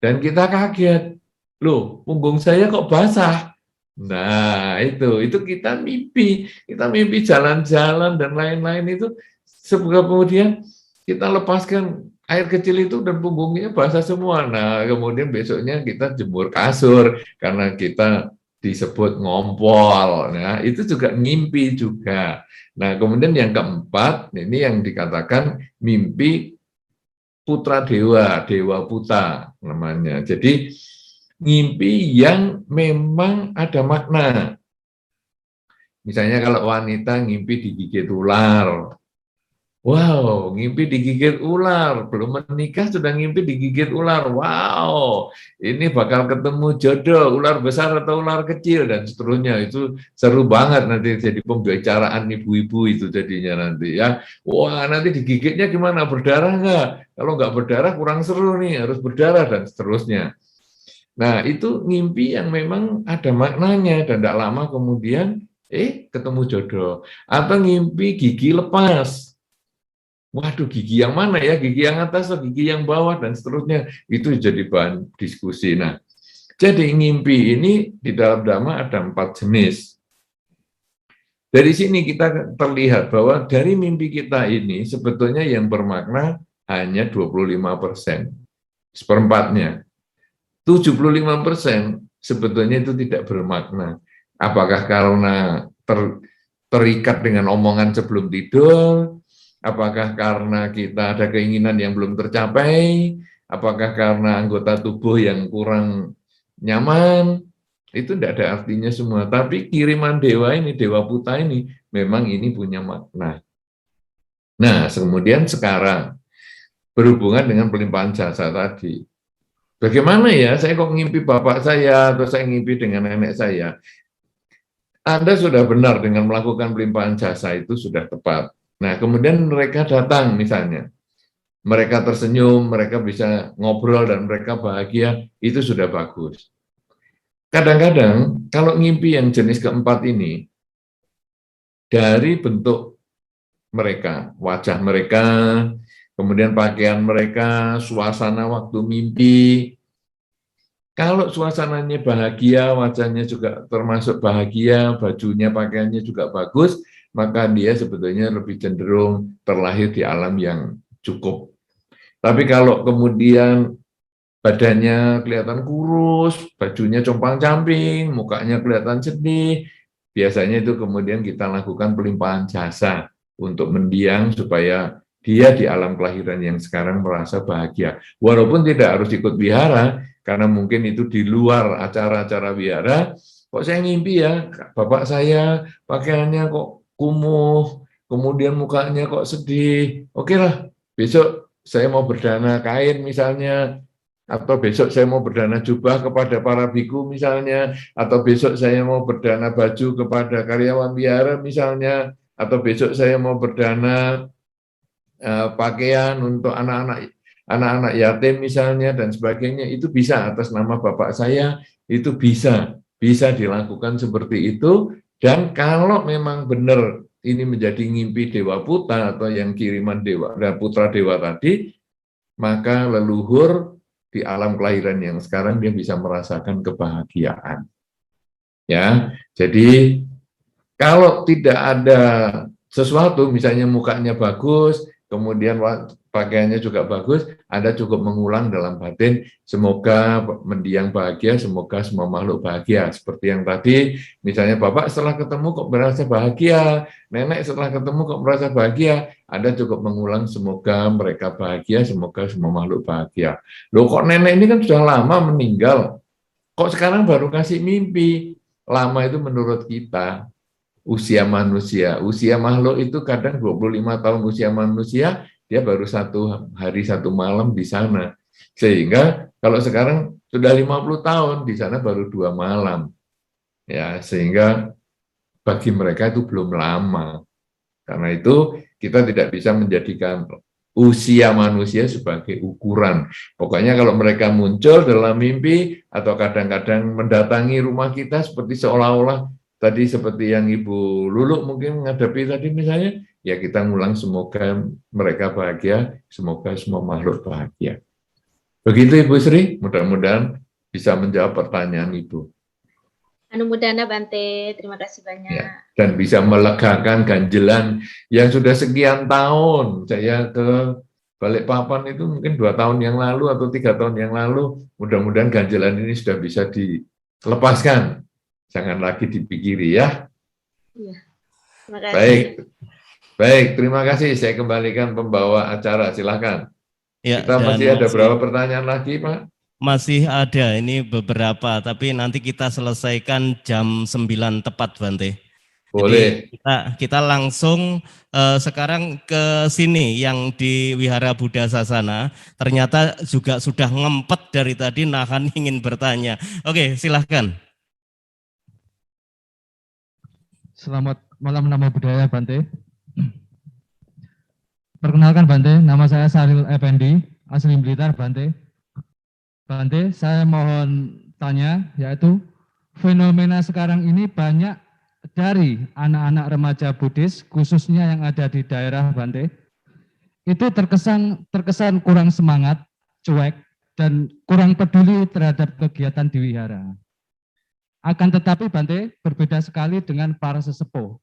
Dan kita kaget, loh punggung saya kok basah. Nah itu kita mimpi jalan-jalan dan lain-lain itu. Kemudian kita lepaskan air kecil itu dan punggungnya basah semua. Nah kemudian besoknya kita jemur kasur karena kita disebut ngompol. Nah itu juga mimpi juga. Nah kemudian yang keempat, ini yang dikatakan mimpi putra dewa, dewa puta namanya. Jadi mimpi yang memang ada makna. Misalnya kalau wanita ngimpi digigit ular. Wow, ngimpi digigit ular. Belum menikah sudah ngimpi digigit ular. Wow, ini bakal ketemu jodoh, ular besar atau ular kecil, dan seterusnya. Itu seru banget nanti jadi pembicaraan ibu-ibu itu jadinya nanti ya. Wah, nanti digigitnya gimana? Berdarah nggak? Kalau nggak berdarah kurang seru nih, harus berdarah dan seterusnya. Nah, itu ngimpi yang memang ada maknanya dan tidak lama kemudian ketemu jodoh. Atau ngimpi gigi lepas. Waduh, gigi yang mana ya? Gigi yang atas atau gigi yang bawah dan seterusnya. Itu jadi bahan diskusi. Nah, jadi ngimpi ini di dalam Dhamma ada 4 jenis. Dari sini kita terlihat bahwa dari mimpi kita ini sebetulnya yang bermakna hanya 25%. Seperempatnya. 75% sebetulnya itu tidak bermakna. Apakah karena terikat dengan omongan sebelum tidur? Apakah karena kita ada keinginan yang belum tercapai? Apakah karena anggota tubuh yang kurang nyaman? Itu tidak ada artinya semua. Tapi kiriman dewa ini, dewa puta ini, memang ini punya makna. Nah, kemudian sekarang berhubungan dengan pelimpahan jasa tadi. Bagaimana ya, saya kok ngimpi bapak saya, atau saya ngimpi dengan nenek saya? Anda sudah benar dengan melakukan pelimpahan jasa itu sudah tepat. Nah, kemudian mereka datang misalnya. Mereka tersenyum, mereka bisa ngobrol dan mereka bahagia, itu sudah bagus. kadang-kadang kalau ngimpi yang jenis keempat ini, dari bentuk mereka, wajah mereka, kemudian pakaian mereka, suasana waktu mimpi. Kalau suasananya bahagia, wajahnya juga termasuk bahagia, bajunya, pakaiannya juga bagus, maka dia sebetulnya lebih cenderung terlahir di alam yang cukup. Tapi kalau kemudian badannya kelihatan kurus, bajunya compang-camping, mukanya kelihatan sedih, biasanya itu kemudian kita lakukan pelimpahan jasa untuk mendiang supaya dia di alam kelahiran yang sekarang merasa bahagia. Walaupun tidak harus ikut wihara, karena mungkin itu di luar acara-acara wihara, kok saya ngimpi ya, bapak saya pakaiannya kok kumuh, kemudian mukanya kok sedih, oke lah, besok saya mau berdana kain misalnya, atau besok saya mau berdana jubah kepada para biku misalnya, atau besok saya mau berdana baju kepada karyawan wihara misalnya, atau besok saya mau berdana pakaian untuk anak-anak yatim misalnya dan sebagainya, itu bisa atas nama bapak saya, itu bisa dilakukan seperti itu. Dan kalau memang benar ini menjadi ngimpi Dewa Putra atau yang kiriman Dewa Putra Dewa tadi, maka leluhur di alam kelahiran yang sekarang dia bisa merasakan kebahagiaan. Ya, jadi kalau tidak ada sesuatu, misalnya mukanya bagus, kemudian pakaiannya juga bagus, Anda cukup mengulang dalam batin, semoga mendiang bahagia, semoga semua makhluk bahagia. Seperti yang tadi, misalnya Bapak setelah ketemu kok merasa bahagia, Nenek setelah ketemu kok merasa bahagia, Anda cukup mengulang semoga mereka bahagia, semoga semua makhluk bahagia. Loh kok Nenek ini kan sudah lama meninggal, kok sekarang baru kasih mimpi? Lama itu menurut kita, usia manusia, usia makhluk itu kadang 25 tahun usia manusia, dia baru 1 hari 1 malam di sana. Sehingga kalau sekarang sudah 50 tahun, di sana baru 2 malam. Ya, sehingga bagi mereka itu belum lama. Karena itu kita tidak bisa menjadikan usia manusia sebagai ukuran. Pokoknya kalau mereka muncul dalam mimpi atau kadang-kadang mendatangi rumah kita seperti seolah-olah tadi seperti yang Ibu Lulu mungkin menghadapi tadi misalnya, ya kita ngulang semoga mereka bahagia, semoga semua makhluk bahagia. Begitu Ibu Sri, mudah-mudahan bisa menjawab pertanyaan Ibu. Anumodana Bante, terima kasih banyak. Ya, dan bisa melegakan ganjelan yang sudah sekian tahun. Saya ke Balikpapan itu mungkin 2 tahun yang lalu atau 3 tahun yang lalu, mudah-mudahan ganjelan ini sudah bisa dilepaskan. Jangan lagi dipikiri ya. Iya. Terima kasih. Baik, terima kasih. Saya kembalikan pembawa acara, silakan. Ya, Kita masih ada berapa pertanyaan lagi, Pak? Masih ada, ini beberapa, tapi nanti kita selesaikan jam 9 tepat, Bante. Boleh. Jadi kita langsung sekarang ke sini yang di Wihara Buddha Sasana. Ternyata juga sudah ngempet dari tadi nahan ingin bertanya. Oke, silahkan. Selamat malam, Namo Buddhaya Bante. Perkenalkan Bante, nama saya Saril Effendi, asli Blitar Bante. Bante, saya mohon tanya, yaitu fenomena sekarang ini banyak dari anak-anak remaja Buddhis, khususnya yang ada di daerah Bante, itu terkesan kurang semangat, cuek, dan kurang peduli terhadap kegiatan di wihara. Akan tetapi Bante berbeda sekali dengan para sesepuh.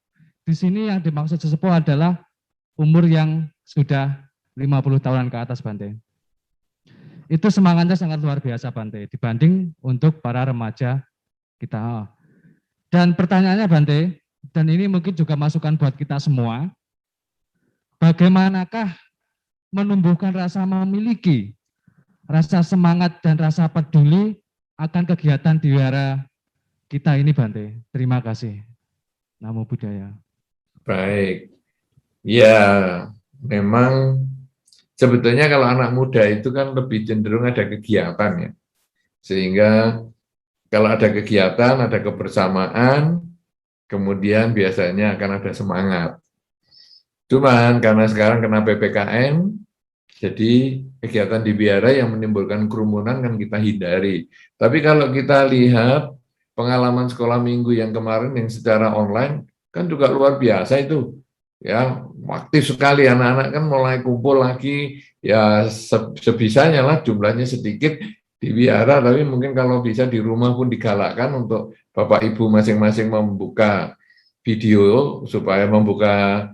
Di sini yang dimaksud sesepuh adalah umur yang sudah 50 tahunan ke atas Bante. Itu semangatnya sangat luar biasa Bante dibanding untuk para remaja kita. Dan pertanyaannya Bante, dan ini mungkin juga masukan buat kita semua, bagaimanakah menumbuhkan rasa memiliki, rasa semangat dan rasa peduli akan kegiatan di wihara kita ini Bante. Terima kasih. Namo Buddhaya. Baik. Ya, memang sebetulnya kalau anak muda itu kan lebih cenderung ada kegiatan ya. Sehingga kalau ada kegiatan, ada kebersamaan, kemudian biasanya akan ada semangat. Cuman karena sekarang kena PPKM, jadi kegiatan di wihara yang menimbulkan kerumunan kan kita hindari. Tapi kalau kita lihat pengalaman sekolah minggu yang kemarin yang secara online kan juga luar biasa itu. Ya, aktif sekali anak-anak kan mulai kumpul lagi, ya sebisanya lah, jumlahnya sedikit di wihara, tapi mungkin kalau bisa di rumah pun digalakkan untuk Bapak Ibu masing-masing membuka video supaya membuka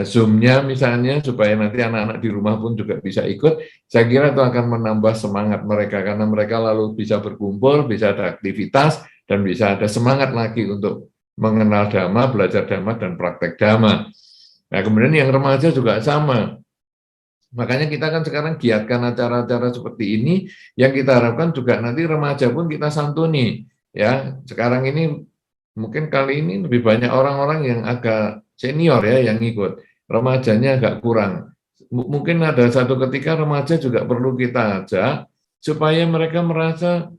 Zoom-nya misalnya, supaya nanti anak-anak di rumah pun juga bisa ikut. Saya kira itu akan menambah semangat mereka, karena mereka lalu bisa berkumpul, bisa ada aktivitas, dan bisa ada semangat lagi untuk mengenal Dhamma, belajar Dhamma, dan praktek Dhamma. Nah, kemudian yang remaja juga sama. Makanya kita kan sekarang giatkan acara-acara seperti ini, yang kita harapkan juga nanti remaja pun kita santuni. Ya, sekarang ini mungkin kali ini lebih banyak orang-orang yang agak senior ya yang ikut, remajanya agak kurang. Mungkin ada satu ketika remaja juga perlu kita ajak supaya mereka merasa,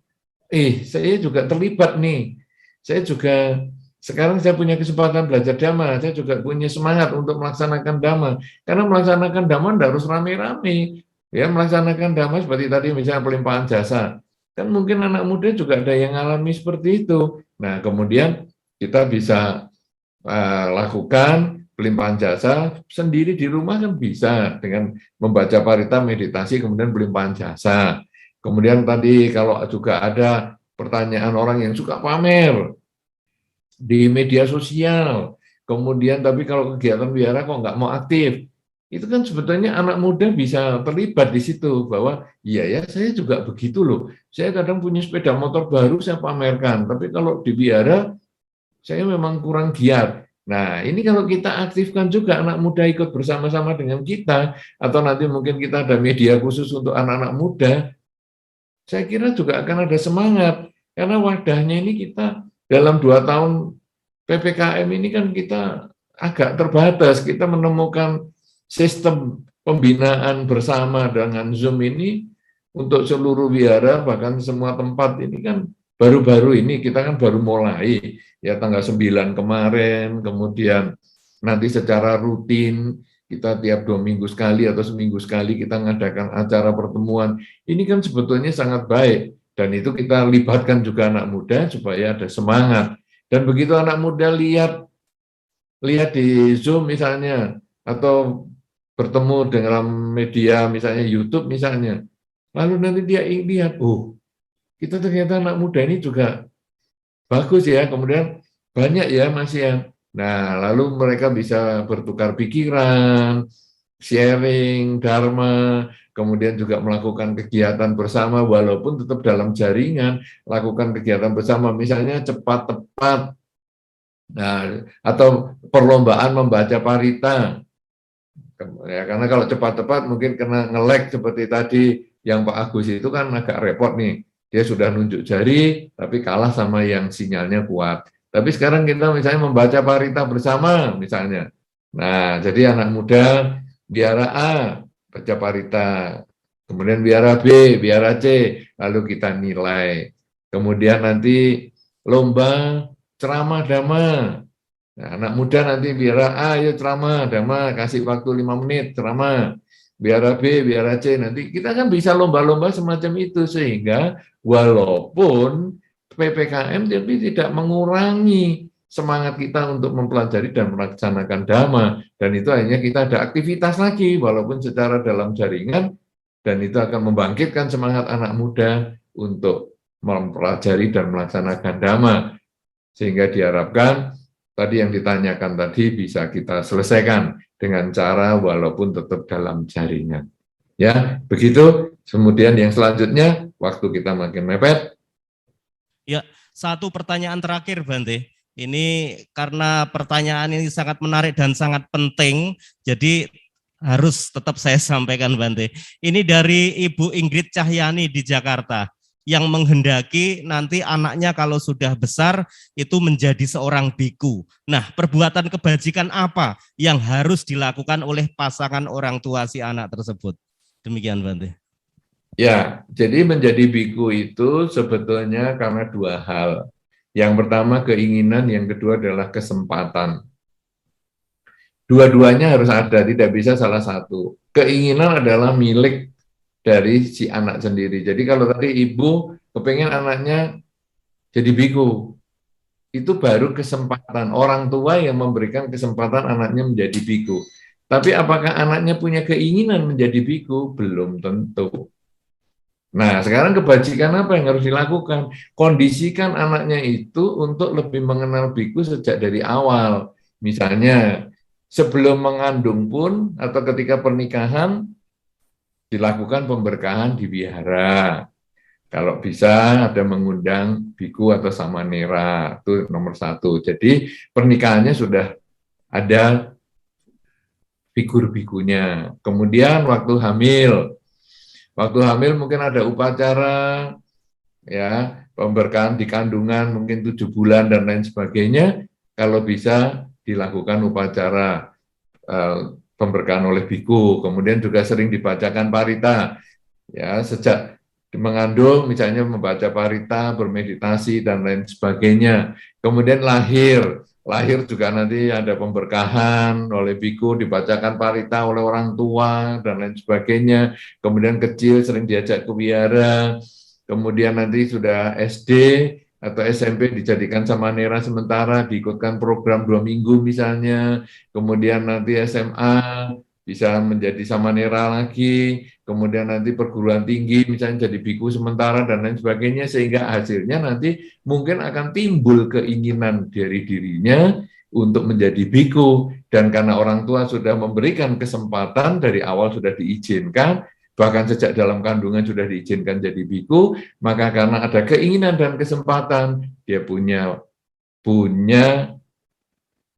saya juga terlibat nih, saya juga sekarang saya punya kesempatan belajar Dhamma, saya juga punya semangat untuk melaksanakan Dhamma. Karena melaksanakan Dhamma tidak harus rame-rame, ya melaksanakan Dhamma seperti tadi misalnya pelimpahan jasa. Kan mungkin anak muda juga ada yang alami seperti itu. Nah, kemudian kita bisa lakukan pelimpahan jasa sendiri di rumah kan bisa dengan membaca parita, meditasi, kemudian pelimpahan jasa. Kemudian tadi kalau juga ada pertanyaan orang yang suka pamer di media sosial, kemudian tapi kalau kegiatan wihara kok nggak mau aktif, itu kan sebetulnya anak muda bisa terlibat di situ bahwa iya ya saya juga begitu loh, saya kadang punya sepeda motor baru saya pamerkan, tapi kalau di wihara saya memang kurang giat. Nah, ini kalau kita aktifkan juga anak muda ikut bersama-sama dengan kita, atau nanti mungkin kita ada media khusus untuk anak-anak muda, saya kira juga akan ada semangat. Karena wadahnya ini kita dalam 2 tahun PPKM ini kan kita agak terbatas. Kita menemukan sistem pembinaan bersama dengan Zoom ini untuk seluruh wihara, bahkan semua tempat ini kan baru-baru ini, kita kan baru mulai, ya tanggal 9 kemarin, kemudian nanti secara rutin, kita tiap 2 minggu sekali atau seminggu sekali kita mengadakan acara pertemuan. Ini kan sebetulnya sangat baik, dan itu kita libatkan juga anak muda supaya ada semangat. Dan begitu anak muda lihat di Zoom misalnya, atau bertemu dengan media misalnya YouTube misalnya, lalu nanti dia lihat, kita ternyata anak muda ini juga bagus ya, kemudian banyak ya Mas ya. Nah, lalu mereka bisa bertukar pikiran, sharing Dharma, kemudian juga melakukan kegiatan bersama walaupun tetap dalam jaringan, lakukan kegiatan bersama, misalnya cepat tepat, nah, atau perlombaan membaca parita. Ya, karena kalau cepat tepat mungkin kena nge-lag seperti tadi yang Pak Agus itu kan agak repot nih. Dia sudah nunjuk jari, tapi kalah sama yang sinyalnya kuat. Tapi sekarang kita misalnya membaca parita bersama, misalnya. Nah, jadi anak muda, biara A, baca parita. Kemudian biara B, biara C, lalu kita nilai. Kemudian nanti lomba ceramah Dhamma. Nah, anak muda nanti biara A, ayo ceramah Dhamma, kasih waktu 5 menit ceramah. Biara B, biara C, nanti kita kan bisa lomba-lomba semacam itu, sehingga walaupun PPKM tapi tidak mengurangi semangat kita untuk mempelajari dan melaksanakan Dhamma, dan itu hanya kita ada aktivitas lagi walaupun secara dalam jaringan, dan itu akan membangkitkan semangat anak muda untuk mempelajari dan melaksanakan Dhamma, sehingga diharapkan tadi yang ditanyakan tadi bisa kita selesaikan dengan cara walaupun tetap dalam jaringan. Ya, begitu. Kemudian yang selanjutnya, waktu kita makin mepet. Ya, satu pertanyaan terakhir, Bante. Ini karena pertanyaan ini sangat menarik dan sangat penting, jadi harus tetap saya sampaikan, Bante. Ini dari Ibu Ingrid Cahyani di Jakarta, yang menghendaki nanti anaknya kalau sudah besar itu menjadi seorang biku. Nah, perbuatan kebajikan apa yang harus dilakukan oleh pasangan orang tua si anak tersebut? Demikian, Bante. Ya, jadi menjadi biku itu sebetulnya karena 2 hal. Yang pertama keinginan, yang kedua adalah kesempatan. Dua-duanya harus ada, tidak bisa salah satu. Keinginan adalah milik dari si anak sendiri. Jadi kalau tadi ibu kepengen anaknya jadi biku, itu baru kesempatan orang tua yang memberikan kesempatan anaknya menjadi biku. Tapi apakah anaknya punya keinginan menjadi biku? Belum tentu. Nah, sekarang kebajikan apa yang harus dilakukan? Kondisikan anaknya itu untuk lebih mengenal biku sejak dari awal. Misalnya, sebelum mengandung pun atau ketika pernikahan, dilakukan pemberkahan di wihara. Kalau bisa ada mengundang biku atau samanera, itu nomor 1. Jadi pernikahannya sudah ada figur bikunya. Kemudian waktu hamil mungkin ada upacara, ya pemberkahan di kandungan mungkin 7 bulan dan lain sebagainya. Kalau bisa dilakukan upacara pemberkahan oleh biku. Kemudian juga sering dibacakan parita, ya sejak mengandung misalnya membaca parita, bermeditasi dan lain sebagainya. Kemudian lahir juga nanti ada pemberkahan oleh biku, dibacakan parita oleh orang tua dan lain sebagainya. Kemudian kecil sering diajak ke wihara. Kemudian nanti sudah SD atau SMP dijadikan samanera sementara, diikutkan program 2 minggu misalnya. Kemudian nanti SMA bisa menjadi samanera lagi, kemudian nanti perguruan tinggi misalnya jadi biku sementara dan lain sebagainya, sehingga hasilnya nanti mungkin akan timbul keinginan dari dirinya untuk menjadi biku, dan karena orang tua sudah memberikan kesempatan dari awal sudah diizinkan, bahkan sejak dalam kandungan sudah diizinkan jadi biku, maka karena ada keinginan dan kesempatan, dia punya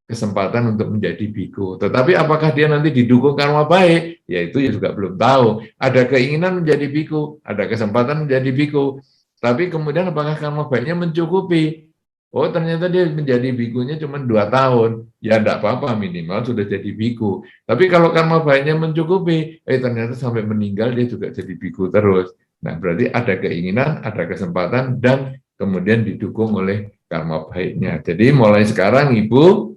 kesempatan untuk menjadi biku. Tetapi apakah dia nanti didukung karma baik? Ya itu juga belum tahu. Ada keinginan menjadi biku, ada kesempatan menjadi biku. Tapi kemudian apakah karma baiknya mencukupi? Oh ternyata dia menjadi bikunya cuma 2 tahun. Ya enggak apa-apa, minimal sudah jadi biku. Tapi kalau karma baiknya mencukupi, ternyata sampai meninggal dia juga jadi biku terus. Nah berarti ada keinginan, ada kesempatan, dan kemudian didukung oleh karma baiknya. Jadi mulai sekarang Ibu,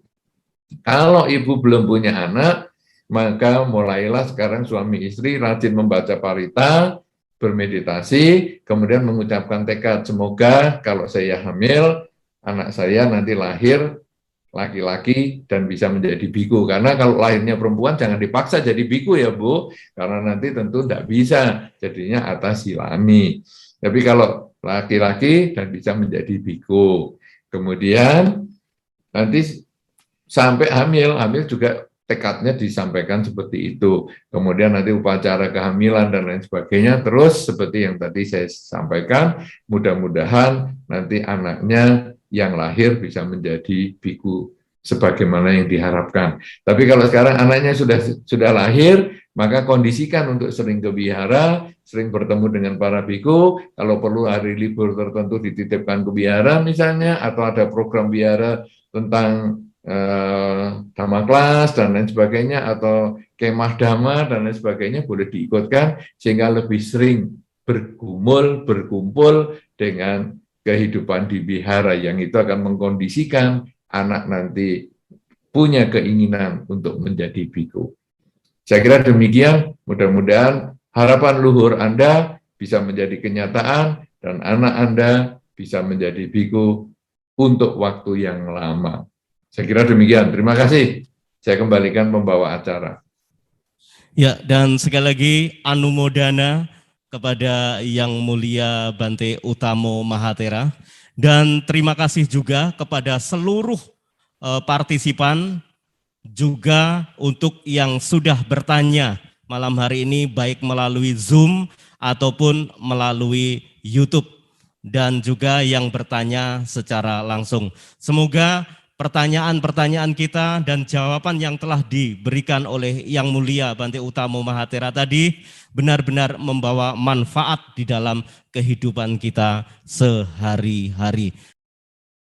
kalau Ibu belum punya anak, maka mulailah sekarang suami istri rajin membaca parita, bermeditasi, kemudian mengucapkan tekad, semoga kalau saya hamil, anak saya nanti lahir laki-laki dan bisa menjadi biku. Karena kalau lahirnya perempuan jangan dipaksa jadi biku ya Bu, karena nanti tentu tidak bisa, jadinya atas silami. Tapi kalau laki-laki dan bisa menjadi biku. Kemudian nanti sampai hamil juga tekadnya disampaikan seperti itu. Kemudian nanti upacara kehamilan dan lain sebagainya. Terus seperti yang tadi saya sampaikan, mudah-mudahan nanti anaknya yang lahir bisa menjadi biku sebagaimana yang diharapkan. Tapi kalau sekarang anaknya sudah lahir, maka kondisikan untuk sering ke wihara, sering bertemu dengan para biku. Kalau perlu hari libur tertentu dititipkan ke wihara misalnya, atau ada program wihara tentang dhamma kelas dan lain sebagainya, atau kemah dhamma dan lain sebagainya, boleh diikutkan sehingga lebih sering berkumpul dengan kehidupan di wihara, yang itu akan mengkondisikan anak nanti punya keinginan untuk menjadi biku. Saya kira demikian, mudah-mudahan harapan luhur Anda bisa menjadi kenyataan dan anak Anda bisa menjadi biku untuk waktu yang lama. Saya kira demikian. Terima kasih. Saya kembalikan pembawa acara. Ya, dan sekali lagi anumodana kepada Yang Mulia Bante Utamo Mahathera, dan terima kasih juga kepada seluruh partisipan, juga untuk yang sudah bertanya malam hari ini baik melalui Zoom ataupun melalui YouTube, dan juga yang bertanya secara langsung. Semoga pertanyaan-pertanyaan kita dan jawaban yang telah diberikan oleh Yang Mulia Bante Utamo Mahathera tadi benar-benar membawa manfaat di dalam kehidupan kita sehari-hari.